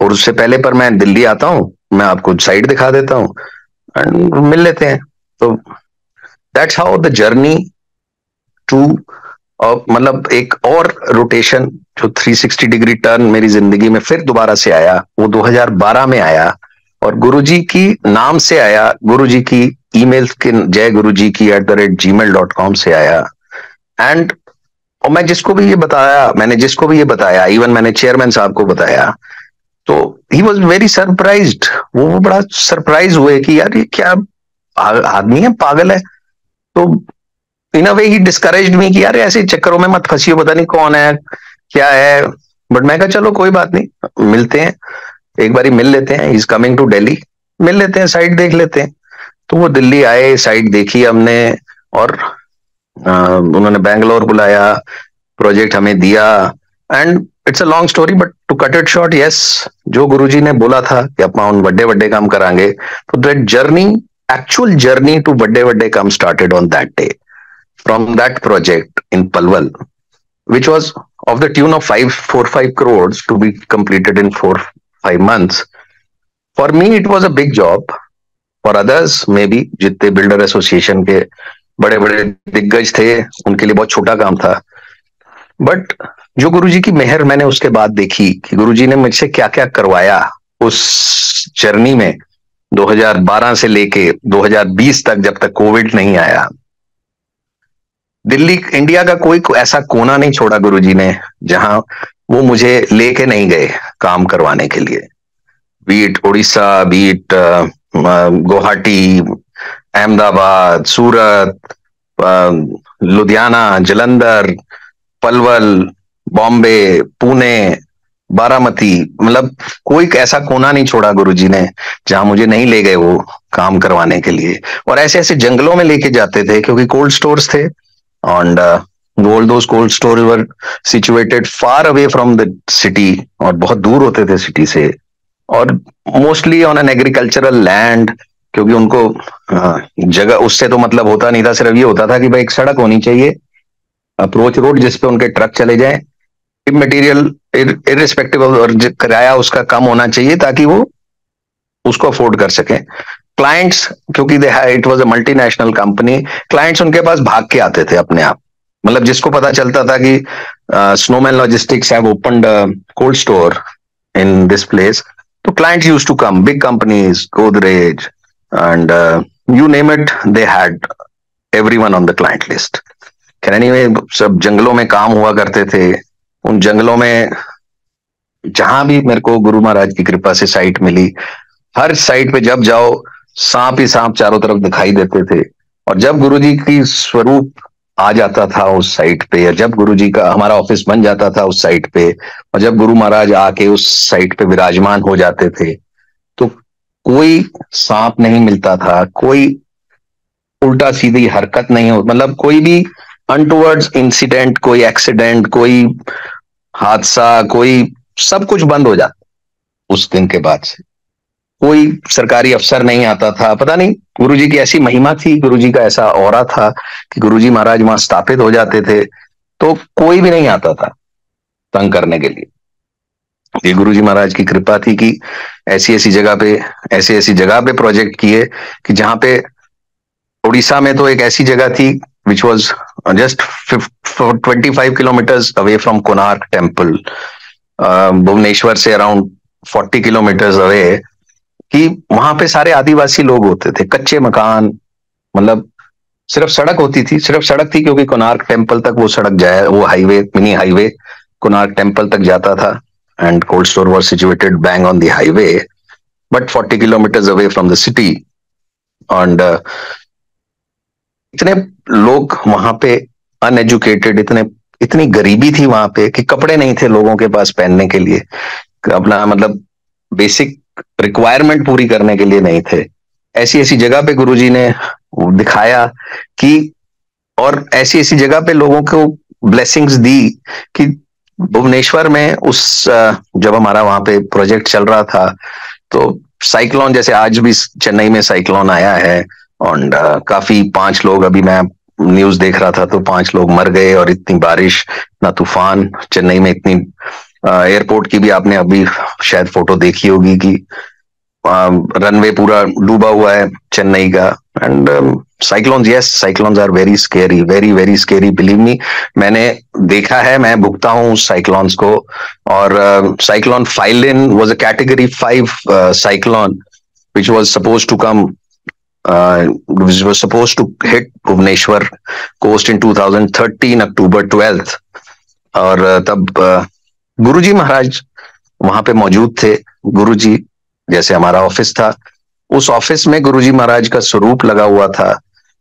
और उससे पहले पर मैं दिल्ली आता हूँ, मैं आपको साइड दिखा देता हूँ एंड मिल लेते हैं। तो that's how the journey to, और मतलब एक और रोटेशन जो 360 डिग्री टर्न मेरी जिंदगी में फिर दोबारा से आया, वो 2012 में आया, और गुरुजी की नाम से आया, गुरुजी की ईमेल के जय गुरुजी की @gmail.com से आया। एंड और मैं जिसको भी ये बताया, मैंने जिसको भी ये बताया, इवन मैंने चेयरमैन साहब को बताया, तो ही वॉज वेरी सरप्राइज्ड। वो बड़ा सरप्राइज हुए कि यार ये क्या आदमी है, पागल है। तो इन अ वे ही डिस्करेज्ड मी कि यार ऐसे चक्करों में मत फंसियो, पता नहीं कौन है क्या है। बट मैं कहा चलो कोई बात नहीं, मिलते हैं, एक बारी मिल लेते हैं, इज कमिंग टू दिल्ली, मिल लेते हैं, साइट देख लेते हैं। तो वो दिल्ली आए, साइट देखी हमने, और उन्होंने बैंगलोर बुलाया, प्रोजेक्ट हमें दिया। And it's a long story, but to cut it short, yes, जो गुरुजी ने बोला था कि अपना उन बड़े बड़े काम करांगे, तो that journey, actual journey to बड़े बड़े काम started on that day, from that project in Palwal, which was of the tune of 5 crores to be completed in 4-5 months. For me, it was a big job. For others, maybe जितने builder association के बड़े बड़े दिग्गज थे, उनके लिए बहुत छोटा काम था। बट जो गुरुजी की मेहर मैंने उसके बाद देखी कि गुरुजी ने मुझसे क्या क्या करवाया उस जर्नी में, 2012 से लेके 2020 तक, जब तक कोविड नहीं आया। दिल्ली, इंडिया का कोई ऐसा कोना नहीं छोड़ा गुरुजी ने जहां वो मुझे लेके नहीं गए काम करवाने के लिए। बीट उड़ीसा, बीट गुवाहाटी, अहमदाबाद, सूरत, लुधियाना, जलंधर, पलवल, बॉम्बे, पुणे, बारामती, मतलब कोई ऐसा कोना नहीं छोड़ा गुरुजी ने जहां मुझे नहीं ले गए वो काम करवाने के लिए। और ऐसे ऐसे जंगलों में लेके जाते थे, क्योंकि कोल्ड स्टोर्स थे, and all those cold stores were situated far away from the city, और बहुत दूर होते थे सिटी से, और mostly on an agricultural land, क्योंकि उनको जगह उससे तो मतलब होता नहीं था, सिर्फ ये होता था कि भाई एक सड़क होनी चाहिए, अप्रोच रोड, जिसपे उनके ट्रक चले जाएं, मटेरियल इरिस्पेक्टिव, और किराया उसका कम होना चाहिए ताकि वो उसको अफोर्ड कर सके। क्लाइंट्स, क्योंकि it was a multinational company, clients उनके पास भाग के आते थे अपने आप। मतलब जिसको पता चलता था कि Snowman Logistics have opened cold store in this place, तो clients used to come, big companies, Godrej and you name it, they had everyone on the client list. Anyway, सब जंगलों में काम हुआ करते थे। उन जंगलों में जहां भी मेरे को गुरु महाराज की कृपा से साइट मिली, हर साइट पे जब जाओ सांप ही सांप चारों तरफ दिखाई देते थे। और जब गुरुजी की स्वरूप आ जाता था उस साइट पे, या जब गुरुजी का हमारा ऑफिस बन जाता था उस साइट पे, और जब गुरु महाराज आके उस साइट पे विराजमान हो जाते थे, तो कोई सांप नहीं मिलता था, कोई उल्टा सीधी हरकत नहीं हो, मतलब कोई भी अनटुवर्ड्स इंसिडेंट, कोई एक्सीडेंट, कोई हादसा, कोई, सब कुछ बंद हो जाता उस दिन के बाद से। कोई सरकारी अफसर नहीं आता था, पता नहीं गुरुजी की ऐसी महिमा थी, गुरुजी का ऐसा औरा था कि गुरुजी महाराज वहां स्थापित हो जाते थे, तो कोई भी नहीं आता था तंग करने के लिए। ये गुरुजी महाराज की कृपा थी कि ऐसी ऐसी जगह पे, ऐसी ऐसी जगह पे प्रोजेक्ट किए कि जहां पे, उड़ीसा में तो एक ऐसी जगह थी which was just 25 kilometres away from Konark temple, Bhubaneswar से अराउंड 40 किलोमीटर्स अवे, कि वहां पे सारे आदिवासी लोग होते थे, कच्चे मकान, मतलब सिर्फ सड़क होती थी, सिर्फ सड़क थी, क्योंकि कोणार्क टेम्पल तक वो सड़क जाए, वो highway, mini highway Konark temple तक जाता था। and cold store was situated bang on the highway, but 40 kilometers away from the city. And इतने लोग वहां पे अनएजुकेटेड, इतनी गरीबी थी वहां पे कि कपड़े नहीं थे लोगों के पास पहनने के लिए, अपना मतलब बेसिक रिक्वायरमेंट पूरी करने के लिए नहीं थे। ऐसी ऐसी जगह पे गुरुजी ने दिखाया कि, और ऐसी ऐसी जगह पे लोगों को ब्लेसिंग्स दी कि भुवनेश्वर में जब हमारा वहां पे प्रोजेक्ट चल रहा था तो साइक्लोन, जैसे आज भी चेन्नई में साइक्लोन आया है, और काफी 5 लोग, अभी मैं न्यूज देख रहा था तो 5 लोग मर गए, और इतनी बारिश, ना तूफान, चेन्नई में इतनी, एयरपोर्ट की भी आपने अभी शायद फोटो देखी होगी कि रनवे पूरा डूबा हुआ है चेन्नई का। And cyclones, yes, cyclones are very scary, very very scary, believe me. मैंने देखा है, मैं भुगता हूँ उस साइक्लोन्स को। और cyclone phylline was a category 5 cyclone which was supposed to come, which was supposed to hit Bhubaneswar coast in 2013 October 12th। और तब गुरुजी महाराज वहां पे मौजूद थे। गुरुजी, जैसे हमारा ऑफिस था, उस ऑफिस में गुरुजी महाराज का स्वरूप लगा हुआ था।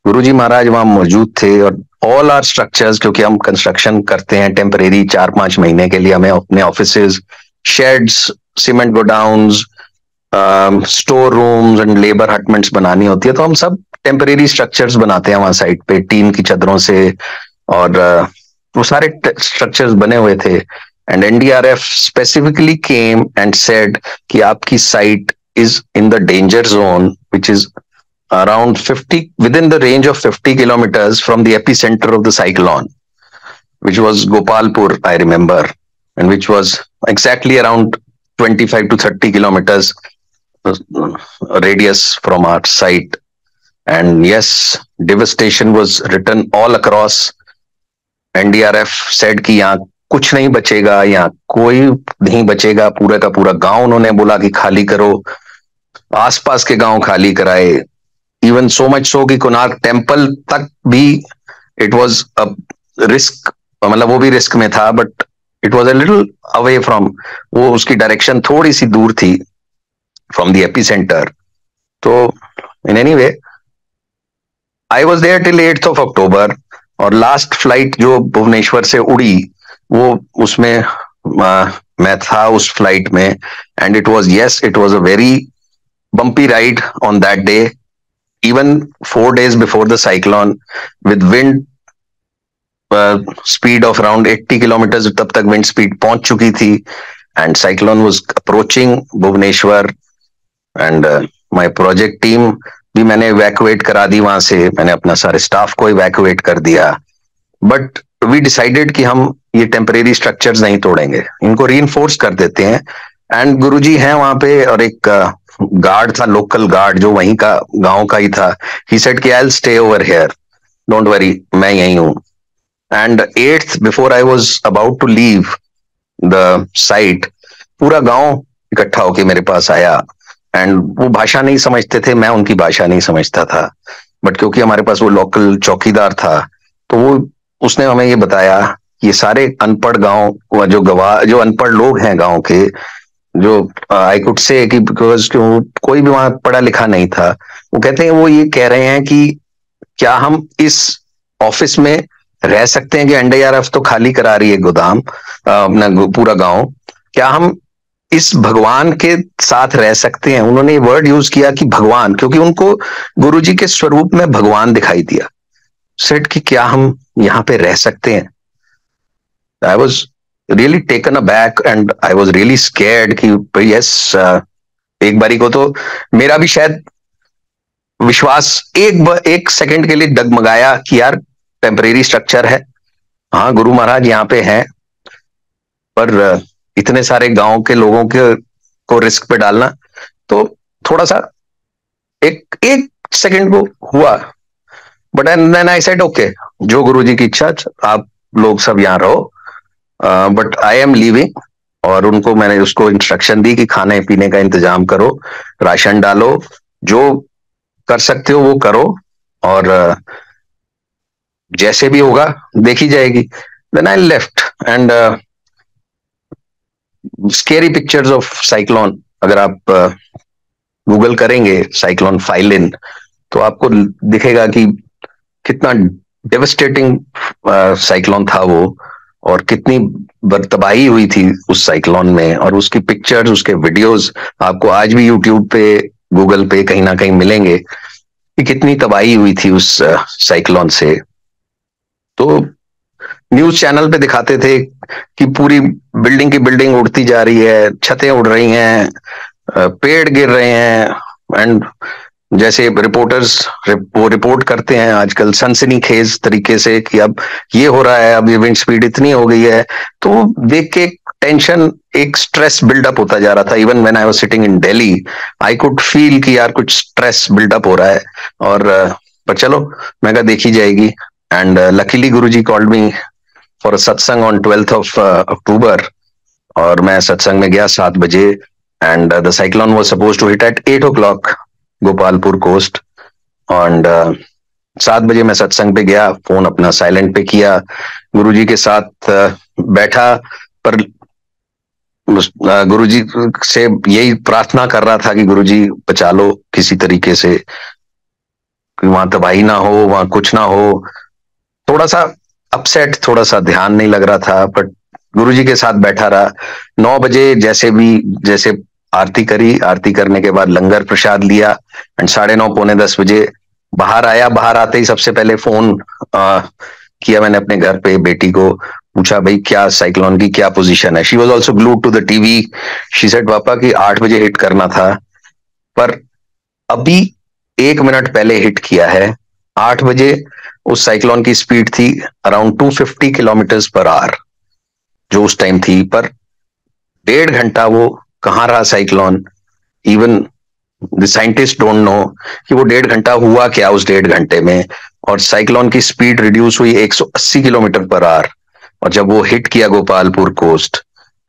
गुरुजी महाराज वहां मौजूद थे, और ऑल आर स्ट्रक्चर्स, क्योंकि हम कंस्ट्रक्शन करते हैं टेम्परेरी 4-5 महीने के लिए, हमें अपने offices, shades, cement godowns, store rooms and labour hutments बनानी होती है, तो हम सब टेम्परेरी स्ट्रक्चर्स बनाते हैं वहां साइड पे, टीन की चादरों से, और वो सारे स्ट्रक्चर्स बने हुए थे। And NDRF specifically came and said कि आपकी site is in the danger zone, which is around 50, within the range of 50 kilometers from the epicenter of the cyclone, which was Gopalpur, I remember, and which was exactly around 25 to 30 kilometers radius from our site. And yes, devastation was written all across. NDRF said कि यहाँ कुछ नहीं बचेगा, यहाँ कोई नहीं बचेगा, पूरा का पूरा गांव उन्होंने बोला कि खाली करो, आसपास के गांव खाली कराए। इवन सो मच सो कि कोणार्क टेम्पल तक भी इट वाज अ रिस्क, मतलब वो भी रिस्क में था, but it was a little away from, वो उसकी डायरेक्शन थोड़ी सी दूर थी फ्रॉम द एपिसेंटर। तो in any way I was there till 8th of October, और लास्ट फ्लाइट जो भुवनेश्वर से उड़ी, वो उसमें मैं था उस फ्लाइट में। And it was, yes, it was a very bumpy ride on that day, even 4 days before the cyclone, with wind speed of around 80 kilometers, तब तक wind speed पहुंच चुकी थी, and cyclone was approaching Bhubaneswar, and my project team भी मैंने evacuate करा दी वहां से, मैंने अपना सारे स्टाफ को evacuate कर दिया। बट वी डिसाइडेड कि हम ये टेम्परेरी स्ट्रक्चर्स नहीं तोड़ेंगे, इनको रीइंफोर्स कर देते हैं। एंड गुरुजी हैं वहां पे, और एक गार्ड था, लोकल गार्ड, जो वहीं का गांव का ही था। ही सेड कि I will stay over here, don't worry, मैं यहीं हूं। And 8th, before I was about to leave the site, पूरा गांव इकट्ठा होके मेरे पास आया। एंड वो भाषा नहीं समझते थे, मैं उनकी भाषा नहीं समझता था, बट क्योंकि हमारे पास वो लोकल चौकीदार था, तो वो उसने हमें ये बताया, ये सारे अनपढ़ गांव, जो अनपढ़ लोग हैं गांव के, जो आई कुड से कि बिकॉज कोई भी वहां पढ़ा लिखा नहीं था, वो कहते हैं, वो ये कह रहे हैं कि क्या हम इस ऑफिस में रह सकते हैं, कि एनडीआरएफ तो खाली करा रही है गोदाम, अपना पूरा गांव, क्या हम इस भगवान के साथ रह सकते हैं। उन्होंने वर्ड यूज किया कि भगवान, क्योंकि उनको गुरुजी के स्वरूप में भगवान दिखाई दिया। सेड कि क्या हम यहाँ पे रह सकते हैं। I was really taken aback and I was really scared कि यस, एक बारी को तो मेरा भी शायद विश्वास एक सेकंड के लिए डगमगाया कि यार टेम्परेरी स्ट्रक्चर है, हाँ गुरु महाराज यहाँ पे हैं, पर इतने सारे गांव के लोगों के को रिस्क पे डालना, तो थोड़ा सा एक सेकंड को हुआ। But then I said okay, जो गुरुजी की इच्छा, आप लोग सब यहाँ रहो, बट आई एम लीविंग। और उनको मैंने उसको इंस्ट्रक्शन दी कि खाने पीने का इंतजाम करो, राशन डालो, जो कर सकते हो वो करो, और जैसे भी होगा देखी जाएगी। Then I left and scary pictures of cyclone, अगर आप गूगल करेंगे साइक्लोन फाइलिन, तो आपको दिखेगा कि कितना डेवस्टेटिंग साइक्लोन था वो, और कितनी तबाही हुई थी उस साइक्लोन में। और उसकी पिक्चर्स, उसके वीडियोस आपको आज भी यूट्यूब पे, गूगल पे कहीं ना कहीं मिलेंगे कि कितनी तबाही हुई थी उस साइक्लोन से। तो न्यूज चैनल पे दिखाते थे कि पूरी बिल्डिंग की बिल्डिंग उड़ती जा रही है, छतें उड़ रही हैं, पेड़ गिर रहे हैं, एंड जैसे रिपोर्टर्स वो रिपोर्ट करते हैं आजकल सनसनीखेज तरीके से कि अब ये हो रहा है, अब ये विंड स्पीड इतनी हो गई है, तो देख के टेंशन, एक स्ट्रेस बिल्डअप होता जा रहा था। Even when I was sitting in Delhi, I could feel कि यार कुछ स्ट्रेस बिल्डअप हो रहा है। और पर चलो, मैं कहा देखी जाएगी। And luckily Guruji called me for a सत्संग ऑन 12th ऑफ अक्टूबर, और मैं सत्संग में गया 7 बजे। And the cyclone was suppose to hit at 8 o'clock Gopalpur coast. And 7 बजे मैं सत्संग पे गया, फोन अपना साइलेंट पे किया, गुरुजी के साथ बैठा, पर गुरुजी से यही प्रार्थना कर रहा था कि गुरुजी बचा लो किसी तरीके से, कि वहां तबाही ना हो, वहां कुछ ना हो। थोड़ा सा अपसेट, थोड़ा सा ध्यान नहीं लग रहा था, बट गुरुजी के साथ बैठा रहा। 9 बजे जैसे भी, जैसे आरती करी, आरती करने के बाद लंगर प्रसाद लिया, एंड 9:30 10 बजे बाहर आया। बाहर आते ही सबसे पहले फोन किया मैंने अपने घर पे, बेटी को पूछा भाई क्या साइक्लोन की क्या पोजीशन है। She was also glued to the TV. She said पापा कि 8 बजे हिट करना था, पर अभी 1 मिनट पहले हिट किया है। 8 बजे उस साइक्लोन की स्पीड थी अराउंड 250 किलोमीटर पर आवर, जो उस टाइम थी। पर 1.5 घंटा वो कहाँ रहा cyclone, even the scientist don't know कि वो 1.5 घंटा हुआ क्या उस 1.5 घंटे में। और साइक्लोन की स्पीड रिड्यूस हुई 180 किलोमीटर पर आवर, और जब वो हिट किया गोपालपुर कोस्ट,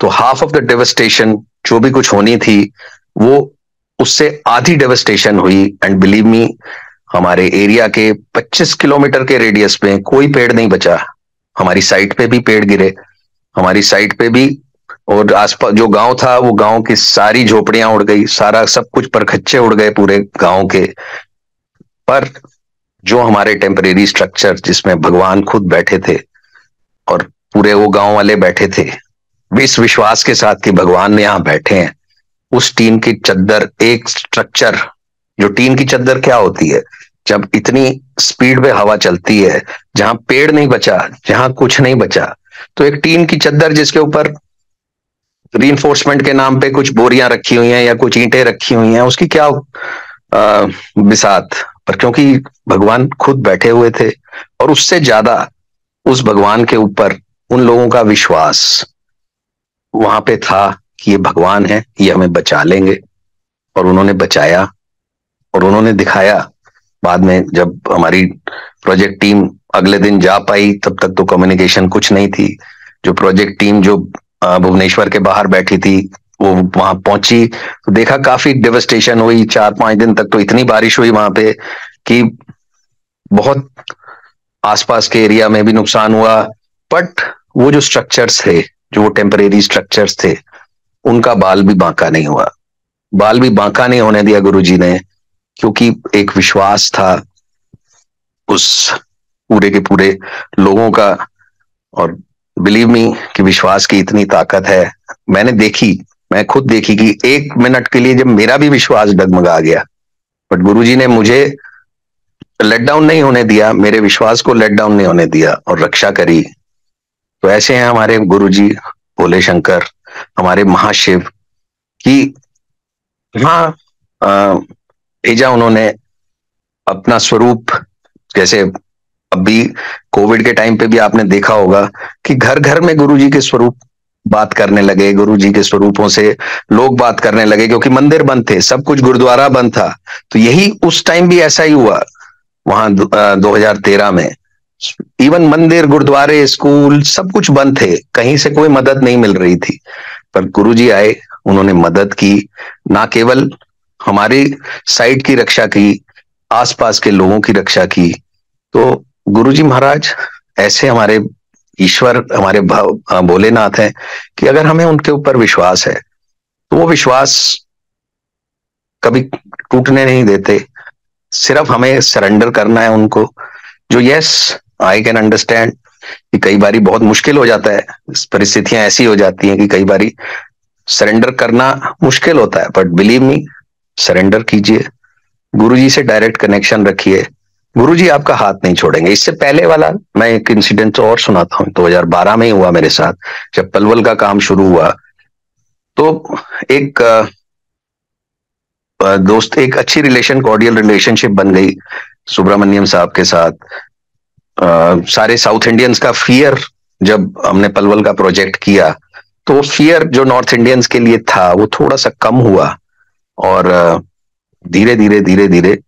तो हाफ ऑफ द डेवस्टेशन, जो भी कुछ होनी थी, वो उससे आधी डेवस्टेशन हुई। एंड बिलीव मी, हमारे एरिया के 25 किलोमीटर के रेडियस में कोई पेड़ नहीं बचा। हमारी साइट पे भी पेड़ गिरे, हमारी साइट पे भी, और आसपास जो गांव था, वो गांव की सारी झोपड़ियां उड़ गई, सारा सब कुछ परखच्चे उड़ गए पूरे गांव के। पर जो हमारे टेम्परेरी स्ट्रक्चर, जिसमें भगवान खुद बैठे थे और पूरे वो गांव वाले बैठे थे इस विश्वास के साथ कि भगवान ने यहाँ बैठे हैं, उस टीन की चद्दर, एक स्ट्रक्चर, जो टीन की चद्दर क्या होती है, जब इतनी स्पीड में हवा चलती है, जहां पेड़ नहीं बचा, जहां कुछ नहीं बचा, तो एक टीन की चद्दर जिसके ऊपर रीइंफोर्समेंट के नाम पे कुछ बोरियां रखी हुई हैं या कुछ ईंटें रखी हुई हैं, उसकी क्या बिसात। पर क्योंकि भगवान खुद बैठे हुए थे, और उससे ज्यादा उस भगवान के ऊपर उन लोगों का विश्वास वहां पे था कि ये भगवान है, ये हमें बचा लेंगे। और उन्होंने बचाया, और उन्होंने दिखाया। बाद में जब हमारी प्रोजेक्ट टीम अगले दिन जा पाई, तब तक तो कम्युनिकेशन कुछ नहीं थी। जो प्रोजेक्ट टीम जो भुवनेश्वर के बाहर बैठी थी, वो वहां पहुंची तो देखा काफी डेवस्टेशन हुई। 4-5 दिन तक तो इतनी बारिश हुई वहां पे कि बहुत आसपास के एरिया में भी नुकसान हुआ। बट वो जो स्ट्रक्चर्स थे, जो वो टेम्परेरी स्ट्रक्चर्स थे, उनका बाल भी बांका नहीं हुआ। बाल भी बांका नहीं होने दिया गुरुजी ने, क्योंकि एक विश्वास था उस पूरे के पूरे लोगों का। और बिलीव मी कि विश्वास की इतनी ताकत है। मैंने देखी, मैं खुद देखी कि 1 मिनट के लिए जब मेरा भी विश्वास डगमगा गया, बट गुरुजी ने मुझे लेट डाउन नहीं होने दिया, मेरे विश्वास को लेट डाउन नहीं होने दिया, और रक्षा करी। तो ऐसे हैं हमारे गुरुजी भोले शंकर, हमारे महाशिव, कि हाँ, भेजा उन्होंने अपना स्वरूप। जैसे अभी कोविड के टाइम पे भी आपने देखा होगा कि घर घर में गुरुजी के स्वरूप बात करने लगे, गुरुजी के स्वरूपों से लोग बात करने लगे, क्योंकि मंदिर बंद थे, सब कुछ, गुरुद्वारा बंद था। तो यही उस टाइम भी ऐसा ही हुआ वहां 2013 में। इवन मंदिर, गुरुद्वारे, स्कूल सब कुछ बंद थे, कहीं से कोई मदद नहीं मिल रही थी। पर गुरुजी आए, उन्होंने मदद की, ना केवल हमारी साइट की रक्षा की, आसपास के लोगों की रक्षा की। तो गुरुजी महाराज ऐसे हमारे ईश्वर हमारे भोलेनाथ हैं कि अगर हमें उनके ऊपर विश्वास है तो वो विश्वास कभी टूटने नहीं देते। सिर्फ हमें सरेंडर करना है उनको। जो यस, आई कैन अंडरस्टैंड कि कई बारी बहुत मुश्किल हो जाता है, परिस्थितियां ऐसी हो जाती हैं कि कई बारी सरेंडर करना मुश्किल होता है, बट बिलीव मी, सरेंडर कीजिए, गुरुजी से डायरेक्ट कनेक्शन रखिए, गुरुजी आपका हाथ नहीं छोड़ेंगे। इससे पहले वाला मैं एक इंसिडेंट और सुनाता हूँ, 2012 में ही हुआ मेरे साथ। जब पलवल का काम शुरू हुआ तो एक दोस्त, एक अच्छी रिलेशन, कॉर्डियल रिलेशनशिप बन गई सुब्रमण्यम साहब के साथ। सारे साउथ इंडियंस का फियर, जब हमने पलवल का प्रोजेक्ट किया तो वो फियर जो नॉर्थ इंडियंस के लिए था वो थोड़ा सा कम हुआ। और धीरे धीरे धीरे धीरे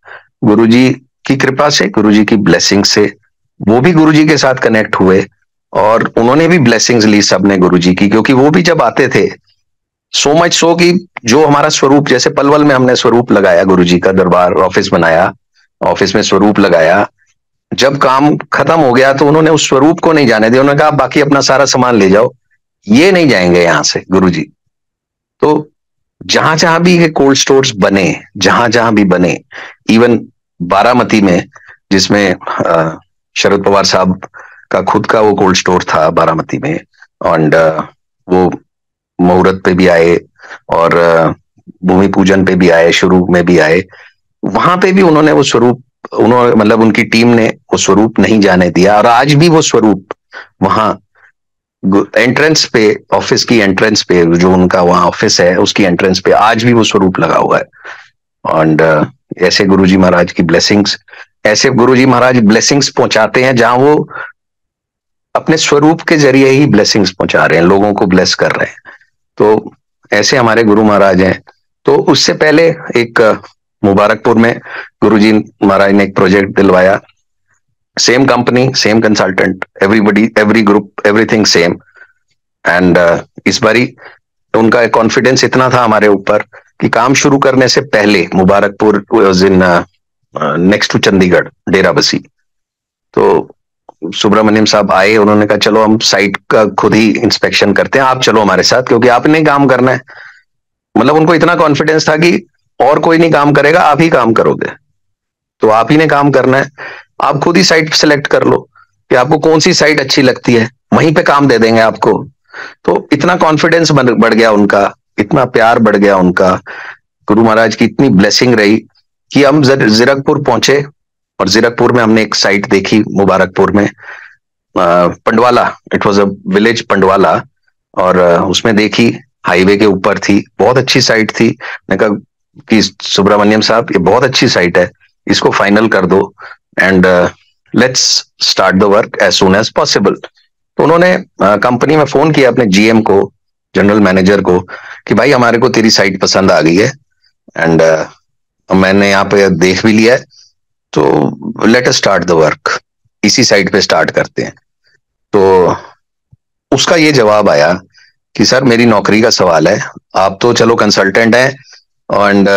गुरुजी की कृपा से, गुरुजी की ब्लेसिंग से वो भी गुरुजी के साथ कनेक्ट हुए और उन्होंने भी ब्लेसिंग्स ली सबने गुरुजी की, क्योंकि वो भी जब आते थे, सो मच सो कि जो हमारा स्वरूप, जैसे पलवल में हमने स्वरूप लगाया, गुरुजी का दरबार ऑफिस बनाया, ऑफिस में स्वरूप लगाया, जब काम खत्म हो गया तो उन्होंने उस स्वरूप को नहीं जाने दिया। उन्होंने कहा बाकी अपना सारा सामान ले जाओ, ये नहीं जाएंगे यहां से गुरुजी। तो जहां जहां भी ये कोल्ड स्टोर्स बने, जहां जहां भी बने, इवन बारामती में, जिसमें शरद पवार साहब का खुद का वो कोल्ड स्टोर था बारामती में, एंड वो मुहूर्त पे भी आए और भूमि पूजन पे भी आए, शुरू में भी आए, वहां पे भी उन्होंने वो स्वरूप, उन्होंने मतलब उनकी टीम ने वो स्वरूप नहीं जाने दिया। और आज भी वो स्वरूप वहां एंट्रेंस पे, ऑफिस की एंट्रेंस पे, जो उनका वहां ऑफिस है उसकी एंट्रेंस पे आज भी वो स्वरूप लगा हुआ है। एंड ऐसे गुरुजी महाराज की ब्लेसिंग्स, ऐसे गुरुजी महाराज ब्लेसिंग्स पहुंचाते हैं जहां वो अपने स्वरूप के जरिए ही ब्लेसिंग्स पहुंचा रहे हैं, लोगों को ब्लेस कर रहे हैं। तो ऐसे हमारे गुरु महाराज हैं। तो उससे पहले एक मुबारकपुर में गुरुजी महाराज ने एक प्रोजेक्ट दिलवाया, same company, same consultant, everybody, every group, everything same. And इस बारी उनका कॉन्फिडेंस इतना था हमारे ऊपर कि काम शुरू करने से पहले, Mubarakpur was in next to Chandigarh, Dera Bassi. तो सुब्रमण्यम साहब आए, उन्होंने कहा चलो हम साइट का खुद ही इंस्पेक्शन करते हैं, आप चलो हमारे साथ, क्योंकि आपने काम करना है। मतलब उनको इतना कॉन्फिडेंस था कि और कोई नहीं काम करेगा, आप ही काम करोगे, तो आप ही ने काम करना है, आप खुद ही साइट सेलेक्ट कर लो कि आपको कौन सी साइट अच्छी लगती है, वहीं पे काम दे देंगे आपको। तो इतना कॉन्फिडेंस बढ़ गया उनका, इतना प्यार बढ़ गया उनका, गुरु महाराज की इतनी ब्लेसिंग रही कि हम जीरकपुर पहुंचे और जीरकपुर में हमने एक साइट देखी, मुबारकपुर में पंडवाला, इट वाज अ विलेज पंडवाला, और उसमें देखी, हाईवे के ऊपर थी, बहुत अच्छी साइट थी। मैंने कहा कि सुब्रमण्यम साहब ये बहुत अच्छी साइट है, इसको फाइनल कर दो and let's start the work as soon as possible. तो उन्होंने कंपनी में फोन किया अपने जीएम को, जनरल मैनेजर को, कि भाई हमारे को तेरी साइट पसंद आ गई है एंड मैंने यहाँ पे देख भी लिया है, तो let us start the work, इसी साइट पे स्टार्ट करते हैं। तो उसका ये जवाब आया कि सर मेरी नौकरी का सवाल है, आप तो चलो कंसल्टेंट हैं एंड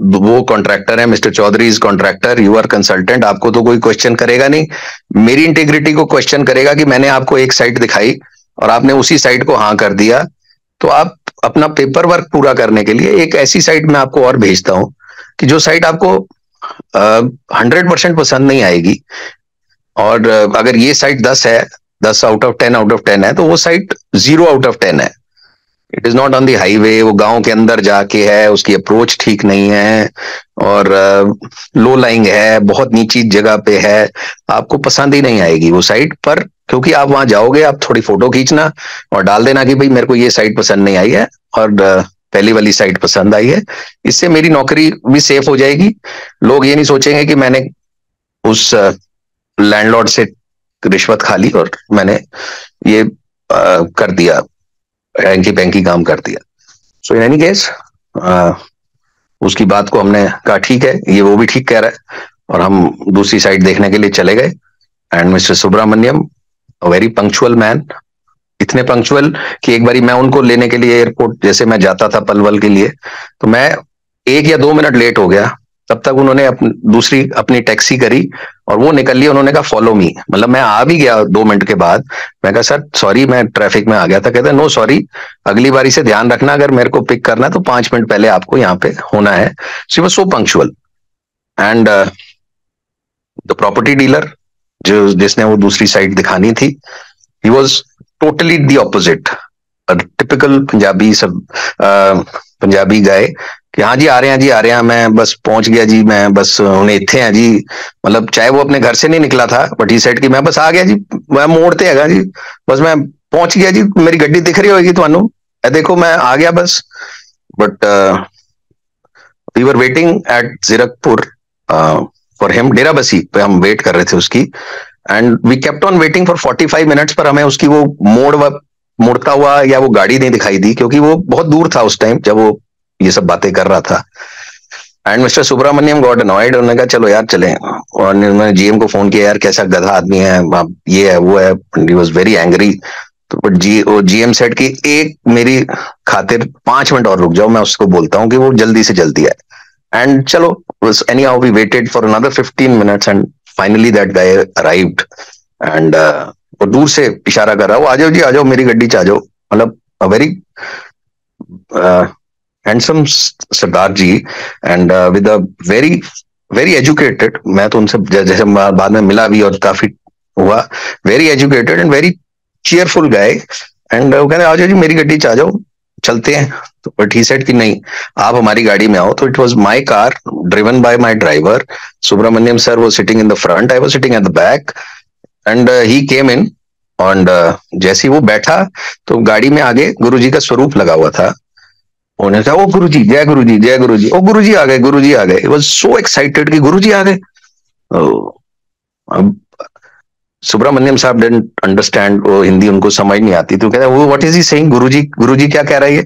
वो कॉन्ट्रैक्टर है, mister Chaudhary is contractor, you are consultant, आपको तो कोई क्वेश्चन करेगा नहीं, मेरी इंटीग्रिटी को क्वेश्चन करेगा कि मैंने आपको एक साइट दिखाई और आपने उसी साइट को हाँ कर दिया। तो आप अपना पेपर वर्क पूरा करने के लिए एक ऐसी साइट में आपको और भेजता हूं कि जो साइट आपको 100% पसंद नहीं आएगी, और अगर ये साइट 10 है, 10 आउट ऑफ 10 है, तो वो साइट 0 आउट ऑफ 10 है। It is not on the highway, वो गांव के अंदर जाके है, उसकी अप्रोच ठीक नहीं है और लो लाइंग है, बहुत नीची जगह पे है, आपको पसंद ही नहीं आएगी वो साइट। पर क्योंकि आप वहां जाओगे, आप थोड़ी फोटो खींचना और डाल देना कि भाई मेरे को ये साइट पसंद नहीं आई है और पहली वाली साइट पसंद आई है, इससे मेरी नौकरी भी सेफ हो जाएगी। लोग ये नहीं सोचेंगे कि मैंने उस लैंडलॉर्ड से रिश्वत खा ली और मैंने ये कर दिया, हैंकी पैंकी काम कर दिया। सो इन एनी केस उसकी बात को हमने कहा ठीक है, ये वो भी ठीक कह रहा है, और हम दूसरी साइड देखने के लिए चले गए। And mister Subramaniam, very punctual man, इतने पंक्चुअल कि एक बारी मैं उनको लेने के लिए एयरपोर्ट, जैसे मैं जाता था पलवल के लिए, तो मैं 1 या 2 मिनट लेट हो गया, तब तक उन्होंने दूसरी अपनी टैक्सी करी और वो निकल ली। उन्होंने कहा फॉलो मी, मतलब मैं आ भी गया 2 मिनट के बाद। मैं कहा सर सॉरी, मैं ट्रैफिक में आ गया था। कहते नो सॉरी, अगली बारी से ध्यान रखना, अगर मेरे को पिक करना है तो 5 मिनट पहले आपको यहाँ पे होना है। She was so punctual. And the property dealer जो जिसने वो दूसरी साइड दिखानी थी, he was totally the opposite. Typical Punjabi सब पंजाबी गाय कि हाँ जी आ रहे हैं जी, आ रहे हैं, मैं बस पहुंच गया जी, मैं बस उन्हें इतने हैं जी। मतलब चाहे वो अपने घर से नहीं निकला था, बट ही सेड कि मैं बस आ गया जी, मैं मोड़ते हैगा जी, बस मैं पहुंच गया जी, मेरी गड्डी दिख रही होगी ਤੁਹਾਨੂੰ, देखो मैं आ गया बस। But we were waiting at Zirakpur for him. Dera Bassi पे हम वेट कर रहे थे उसकी। And we kept on waiting for 45 minutes, पर हमें उसकी वो मुड़ता हुआ या वो गाड़ी नहीं दिखाई दी, क्योंकि वो बहुत दूर था उस टाइम जब वो ये सब बातें कर रहा था। And mister Subramaniam got annoyed. उन्होंने कहा चलो यार चलें, और उन्होंने जीएम को फोन किया, यार कैसा गधा आदमी है, ये है वो है। He was very angry. तो बट जीएम सेड कि एक मेरी खातिर 5 मिनट और रुक जाओ, मैं उसको बोलता हूँ कि वो जल्दी से जल्दी आए। एंड चलो, anyhow we waited for another 15 minutes and finally that guy arrived। and वो दूर से इशारा कर रहा, वो आ जाओ जी, आ जाओ, मेरी गड्डी च आ जाओ। मतलब a very handsome Sardar ji, and with a very very educated. मैं तो उनसे जैसे बाद में मिला भी और काफी हुआ, very educated and very cheerful guy. And वो कहते आ जाओ जी, मेरी गड्डी च आ जाओ, चलते हैं। तो बट ही सेड कि नहीं, आप हमारी गाड़ी में आओ। तो it was my car driven by my driver. Subramaniam sir वो sitting in the front, I was sitting at the back. And he came in. और जैसे ही वो बैठा तो गाड़ी में आगे गुरुजी का स्वरूप लगा हुआ था। उन्होंने कहा ओ गुरुजी, जय गुरुजी, जय गुरुजी, ओ गुरुजी आ गए, गुरुजी आ गए। वाज सो एक्साइटेड कि गुरुजी आ गए। अब सुब्रमण्यम साहब डिडंट अंडरस्टैंड, वो हिंदी उनको समझ नहीं आती। तो कहता वो what is he saying, Guruji Guruji क्या कह रहा है ये,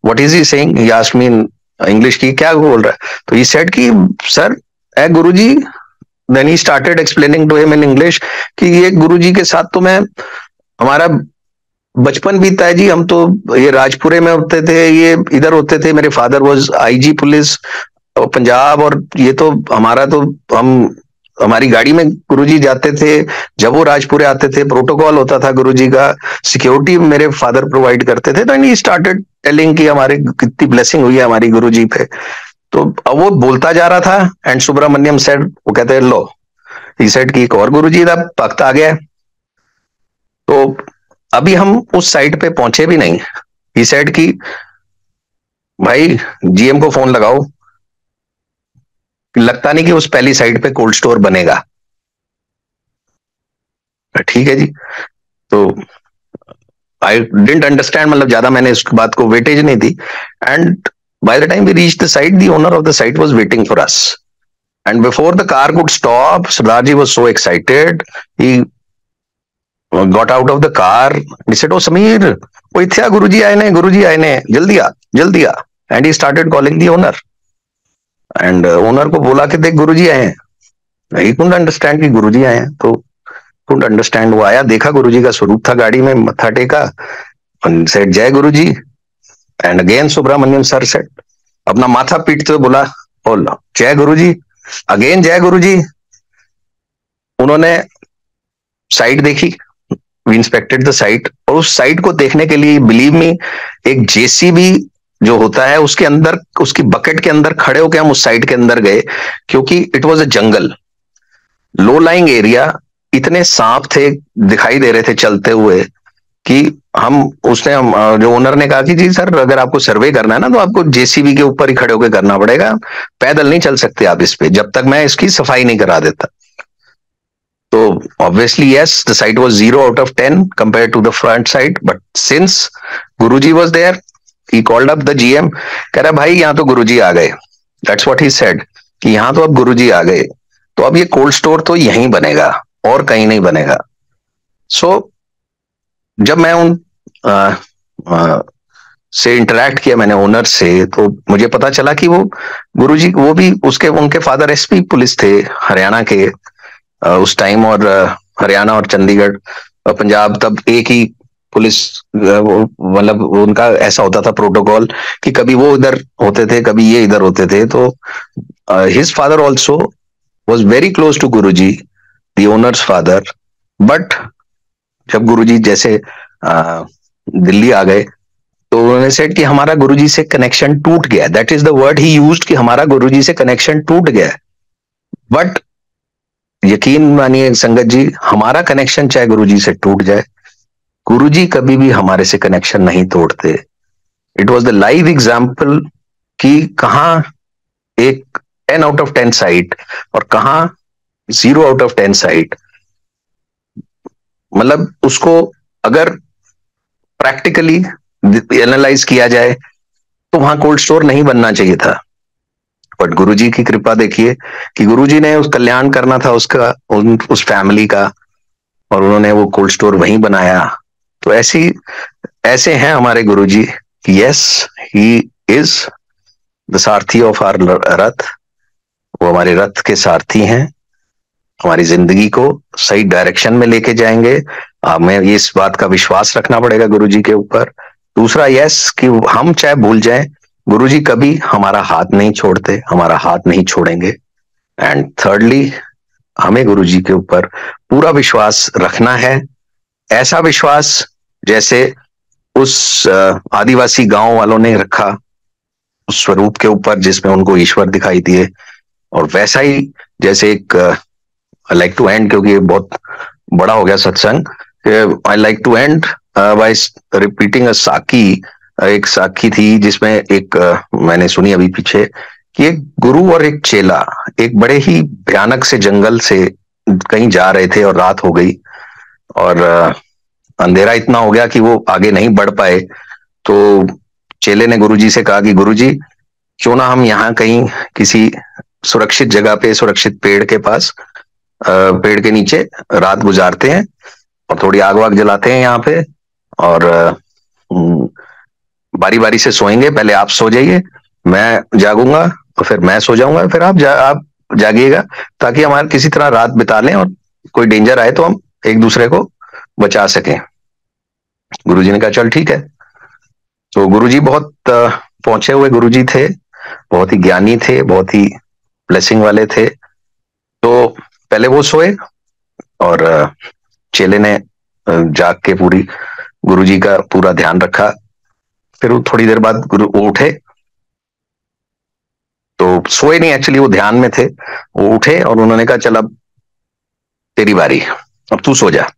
what is he saying. He asked me in English की क्या बोल रहा है। तो ही सेड कि sir a Guruji. Then he started explaining to him in English कि ये गुरुजी के साथ तो मैं, हमारा बचपन बीता है जी, हम तो ये राजपुरे में होते थे, ये इधर होते थे, मेरे father was IG police Punjab, और ये तो हमारा तो हम हमारी गाड़ी में गुरुजी जाते थे, जब वो राजपुरे आते थे प्रोटोकॉल होता था गुरुजी का, सिक्योरिटी मेरे फादर प्रोवाइड करते थे। तो ही स्टार्टेड टेलिंग कि हमारे कितनी ब्लेसिंग हुई है हमारी गुरुजी पे। तो अब वो बोलता जा रहा था एंड सुब्रमण्यम सेड, वो कहते हैं लो, ही सेड कि एक और गुरुजी का भक्त आ गया है। तो अभी हम उस साइड पे पहुंचे भी नहीं, ही सेड कि भाई जीएम को फोन लगाओ, लगता नहीं कि उस पहली साइड पे कोल्ड स्टोर बनेगा। ठीक है जी। तो आई डिडंट अंडरस्टैंड, मतलब ज्यादा मैंने इस बात को वेटेज नहीं दी। And by the time we reach the site, the owner of the site was waiting for us. And before the car could stop, Sardar ji was so excited, he got out of the car, he said oh Sameer, वो इथे आ, गुरुजी आए ने, गुरुजी आए ने, जल्दी आ, जल्दी आ। And he started calling the owner. And owner को बोला कि देख गुरुजी आए हैं। ही कुडंट अंडरस्टैंड कि गुरुजी आए हैं, तो कुडंट अंडरस्टैंड। वो आया, देखा गुरुजी का स्वरूप था गाड़ी में, मत्था टेका, सेड जय गुरुजी। And again Subramaniam sir said, अपना माथा पीटते हुए बोला, बोलो जय गुरुजी, अगेन जय गुरुजी। उन्होंने साइट देखी, वी इंस्पेक्टेड द साइट, और उस साइट को देखने के लिए बिलीव मी, एक जेसीबी जो होता है उसके अंदर, उसकी बकेट के अंदर खड़े होकर हम उस साइट के अंदर गए, क्योंकि it was a jungle, low lying area. इतने सांप थे, दिखाई दे रहे थे चलते हुए, कि हम जो ओनर ने कहा कि जी सर अगर आपको सर्वे करना है ना तो आपको जेसीबी के ऊपर ही खड़े होकर करना पड़ेगा, पैदल नहीं चल सकते आप इस पे जब तक मैं इसकी सफाई नहीं करा देता। तो obviously yes, the site was 0 out of 10 compare to the front side, but since Guruji was there, he called up the GM, कह रहा भाई यहाँ तो गुरुजी आ गए। दैट्स व्हाट ही सेड कि यहाँ तो अब गुरुजी आ गए, तो अब ये कोल्ड स्टोर तो यहीं बनेगा और कहीं नहीं बनेगा। सो जब मैं उन से इंटरेक्ट किया मैंने ओनर से, तो मुझे पता चला कि वो गुरुजी, वो भी उसके उनके फादर एसपी पुलिस थे हरियाणा के उस टाइम, और हरियाणा और चंडीगढ़ और पंजाब तब एक ही पुलिस, मतलब उनका ऐसा होता था प्रोटोकॉल कि कभी वो इधर होते थे कभी ये इधर होते थे। तो his father also was very close to Guruji, the owner's father. But जब गुरुजी जैसे दिल्ली आ गए तो उन्होंने सेड कि हमारा गुरुजी से कनेक्शन टूट गया. That is the word he used कि हमारा गुरुजी से कनेक्शन टूट गया. बट यकीन मानिए संगत जी, हमारा कनेक्शन चाहे गुरुजी से टूट जाए, गुरुजी कभी भी हमारे से कनेक्शन नहीं तोड़ते. It was the live example कि कहाँ एक 10 आउट ऑफ 10 साइट और कहाँ 0 आउट ऑफ 10 साइट. मतलब उसको अगर प्रैक्टिकली एनालाइज किया जाए तो वहां कोल्ड स्टोर नहीं बनना चाहिए था. बट गुरुजी की कृपा देखिए कि गुरुजी ने उस कल्याण करना था उसका, उस फैमिली का, और उन्होंने वो कोल्ड स्टोर वहीं बनाया. तो ऐसे हैं हमारे गुरुजी कि yes, he is the Sarathi of our रथ. वो हमारे रथ के सारथी हैं, हमारी जिंदगी को सही डायरेक्शन में लेके जाएंगे. हमें इस बात का विश्वास रखना पड़ेगा गुरुजी के ऊपर. दूसरा यस, कि हम चाहे भूल जाएं, गुरुजी कभी हमारा हाथ नहीं छोड़ते, हमारा हाथ नहीं छोड़ेंगे. एंड थर्डली, हमें गुरुजी के ऊपर पूरा विश्वास रखना है. ऐसा विश्वास जैसे उस आदिवासी गांव वालों ने रखा उस स्वरूप के ऊपर जिसमें उनको ईश्वर दिखाई दिए, और वैसा ही जैसे एक आई लाइक टू एंड, क्योंकि ये बहुत बड़ा हो गया सत्संग, I like to end by repeating a sakhi. एक साखी थी जिसमें एक मैंने सुनी अभी पीछे कि एक गुरु और एक चेला एक बड़े ही भयानक से जंगल से कहीं जा रहे थे और रात हो गई और अंधेरा इतना हो गया कि वो आगे नहीं बढ़ पाए. तो चेले ने गुरुजी से कहा कि गुरुजी, क्यों ना हम यहाँ कहीं किसी सुरक्षित जगह पे, सुरक्षित पेड़ के पास, पेड़ के नीचे रात गुजारते हैं और थोड़ी आग वाग जलाते हैं यहाँ पे, और बारी बारी से सोएंगे. पहले आप सो जाइए, मैं जागूंगा, और फिर मैं सो जाऊंगा, फिर आप जागिएगा, ताकि हमारे किसी तरह रात बिता लें और कोई डेंजर आए तो हम एक दूसरे को बचा सकें. गुरुजी ने कहा चल ठीक है. तो गुरुजी बहुत पहुंचे हुए गुरुजी थे, बहुत ही ज्ञानी थे, बहुत ही ब्लेसिंग वाले थे. तो पहले वो सोए और चेले ने जाग के पूरी गुरुजी का पूरा ध्यान रखा. फिर थोड़ी देर बाद गुरु उठे, तो सोए नहीं एक्चुअली, वो ध्यान में थे. वो उठे और उन्होंने कहा चल अब तेरी बारी, अब तू सो जा.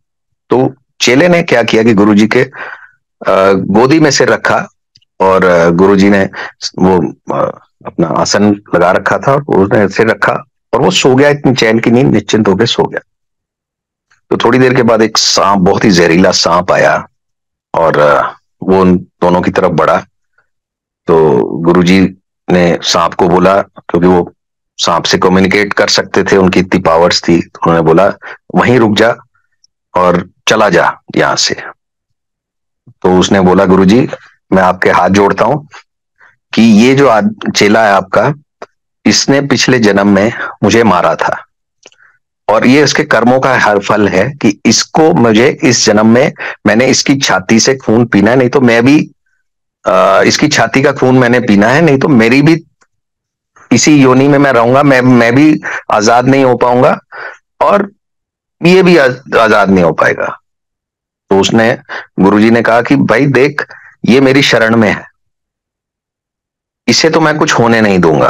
तो चेले ने क्या किया कि गुरुजी के गोदी में सिर रखा और गुरुजी ने वो अपना आसन लगा रखा था और उसने सिर रखा और वो सो गया. इतनी चैन की नींद, निश्चिंत होकर सो गया. तो थोड़ी देर के बाद एक सांप, बहुत ही जहरीला सांप आया और वो उन दोनों की तरफ बढ़ा. तो गुरुजी ने सांप को बोला, क्योंकि वो सांप से कम्युनिकेट कर सकते थे, उनकी इतनी पावर्स थी, तो उन्होंने बोला वहीं रुक जा और चला जा यहां से. तो उसने बोला गुरुजी, मैं आपके हाथ जोड़ता हूं कि ये जो चेला है आपका, इसने पिछले जन्म में मुझे मारा था और ये इसके कर्मों का हर फल है कि इसको मुझे इस जन्म में मैंने इसकी छाती से खून पीना है, नहीं तो मैं भी इसकी छाती का खून मैंने पीना है, नहीं तो मेरी भी इसी योनि में मैं रहूंगा, मैं भी आजाद नहीं हो पाऊंगा और ये भी आजाद नहीं हो पाएगा. तो उसने, गुरुजी ने कहा कि भाई देख, ये मेरी शरण में है, इसे तो मैं कुछ होने नहीं दूंगा,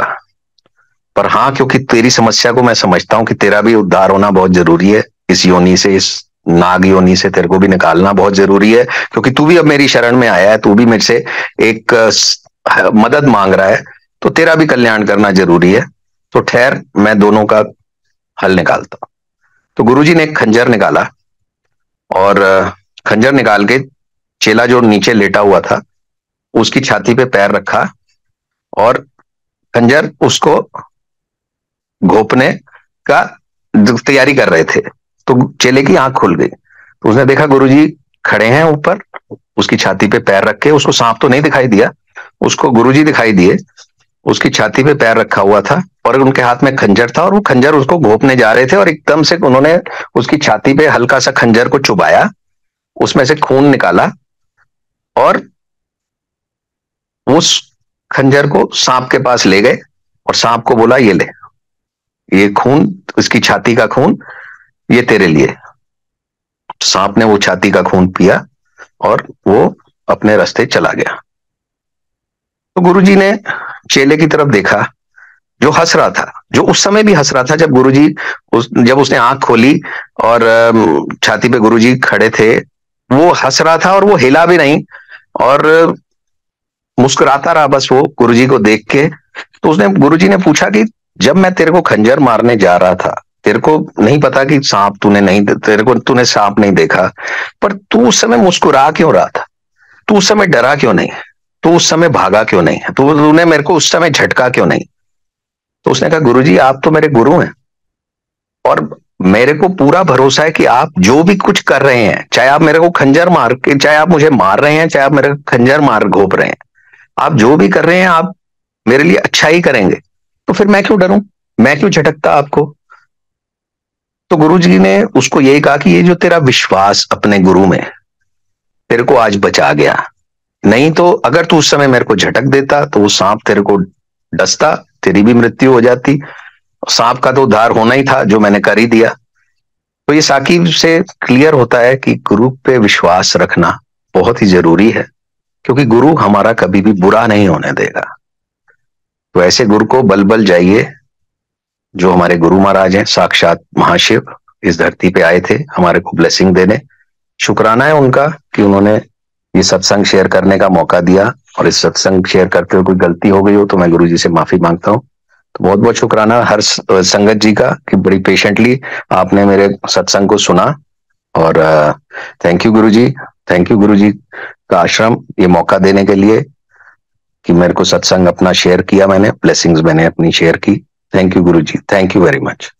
पर हाँ, क्योंकि तेरी समस्या को मैं समझता हूं कि तेरा भी उद्धार होना बहुत जरूरी है, इस योनि से, इस नाग योनि से तेरे को भी निकालना बहुत जरूरी है, क्योंकि तू भी अब मेरी शरण में आया है, तू भी मेरे से एक मदद मांग रहा है, तो तेरा भी कल्याण करना जरूरी है. तो ठहर, मैं दोनों का हल निकालता हूं. तो गुरुजी ने एक खंजर निकाला और खंजर निकाल के चेला जो नीचे लेटा हुआ था उसकी छाती पे पैर रखा और खंजर उसको घोपने का तैयारी कर रहे थे. तो चेले की आंख खुल गई. तो उसने देखा गुरुजी खड़े हैं ऊपर, उसकी छाती पे पैर रखे. उसको सांप तो नहीं दिखाई दिया, उसको गुरुजी दिखाई दिए. उसकी छाती पे पैर रखा हुआ था और उनके हाथ में खंजर था और वो खंजर उसको घोपने जा रहे थे. और एकदम से उन्होंने उसकी छाती पे हल्का सा खंजर को चुभाया, उसमें से खून निकाला और उस खंजर को सांप के पास ले गए और सांप को बोला ये ले, ये खून, इसकी छाती का खून, ये तेरे लिए। सांप ने वो छाती का खून पिया और वो अपने रास्ते चला गया। तो गुरुजी ने चेले की तरफ देखा जो हंस रहा था, जो उस समय भी हंस रहा था जब गुरुजी जब उसने आंख खोली और छाती पे गुरुजी खड़े थे, वो हंस रहा था और वो हिला भी नहीं और मुस्कुराता रहा बस वो गुरुजी को देख के। तो उसने, गुरुजी ने पूछा कि जब मैं तेरे को खंजर मारने जा रहा था, तेरे को नहीं पता कि सांप तूने नहीं, तेरे को तूने सांप नहीं देखा, पर तू उस समय मुस्कुरा क्यों रहा था? तू उस समय डरा क्यों नहीं? तू उस समय भागा क्यों नहीं? तूने मेरे को उस समय झटका क्यों नहीं? तो उसने कहा गुरुजी आप तो मेरे गुरु हैं और मेरे को पूरा भरोसा है कि आप जो भी कुछ कर रहे हैं, चाहे आप मेरे को खंजर मार के, चाहे आप मुझे मार रहे हैं, चाहे आप मेरे खंजर मार घोप रहे हैं, आप जो भी कर रहे हैं आप मेरे लिए अच्छा ही करेंगे, तो फिर मैं क्यों डरूं, मैं क्यों झटकता आपको? तो गुरुजी ने उसको यही कहा कि ये जो तेरा विश्वास अपने गुरु में तेरे को आज बचा गया, नहीं तो अगर तू उस समय मेरे को झटक देता तो वो सांप तेरे को डसता, तेरी भी मृत्यु हो जाती। सांप का तो उद्धार होना ही था जो मैंने कर ही दिया। तो ये साकिब से क्लियर होता है कि गुरु पे विश्वास रखना बहुत ही जरूरी है, क्योंकि गुरु हमारा कभी भी बुरा नहीं होने देगा। तो ऐसे गुरु को बल बल जाइए, जो हमारे गुरु महाराज हैं, साक्षात महाशिव इस धरती पे आए थे हमारे को ब्लेसिंग देने। शुक्राना है उनका कि उन्होंने ये सत्संग शेयर करने का मौका दिया, और इस सत्संग शेयर करते हुए कोई गलती हो गई हो तो मैं गुरु जी से माफी मांगता हूँ। तो बहुत बहुत शुक्राना हर संगत जी का कि बड़ी पेशेंटली आपने मेरे सत्संग को सुना। और thank you Guru ji, thank you गुरु जी का आश्रम ये मौका देने के लिए कि मेरे को सत्संग अपना शेयर किया, मैंने ब्लेसिंग्स मैंने अपनी शेयर की। Thank you Guru ji, thank you very much.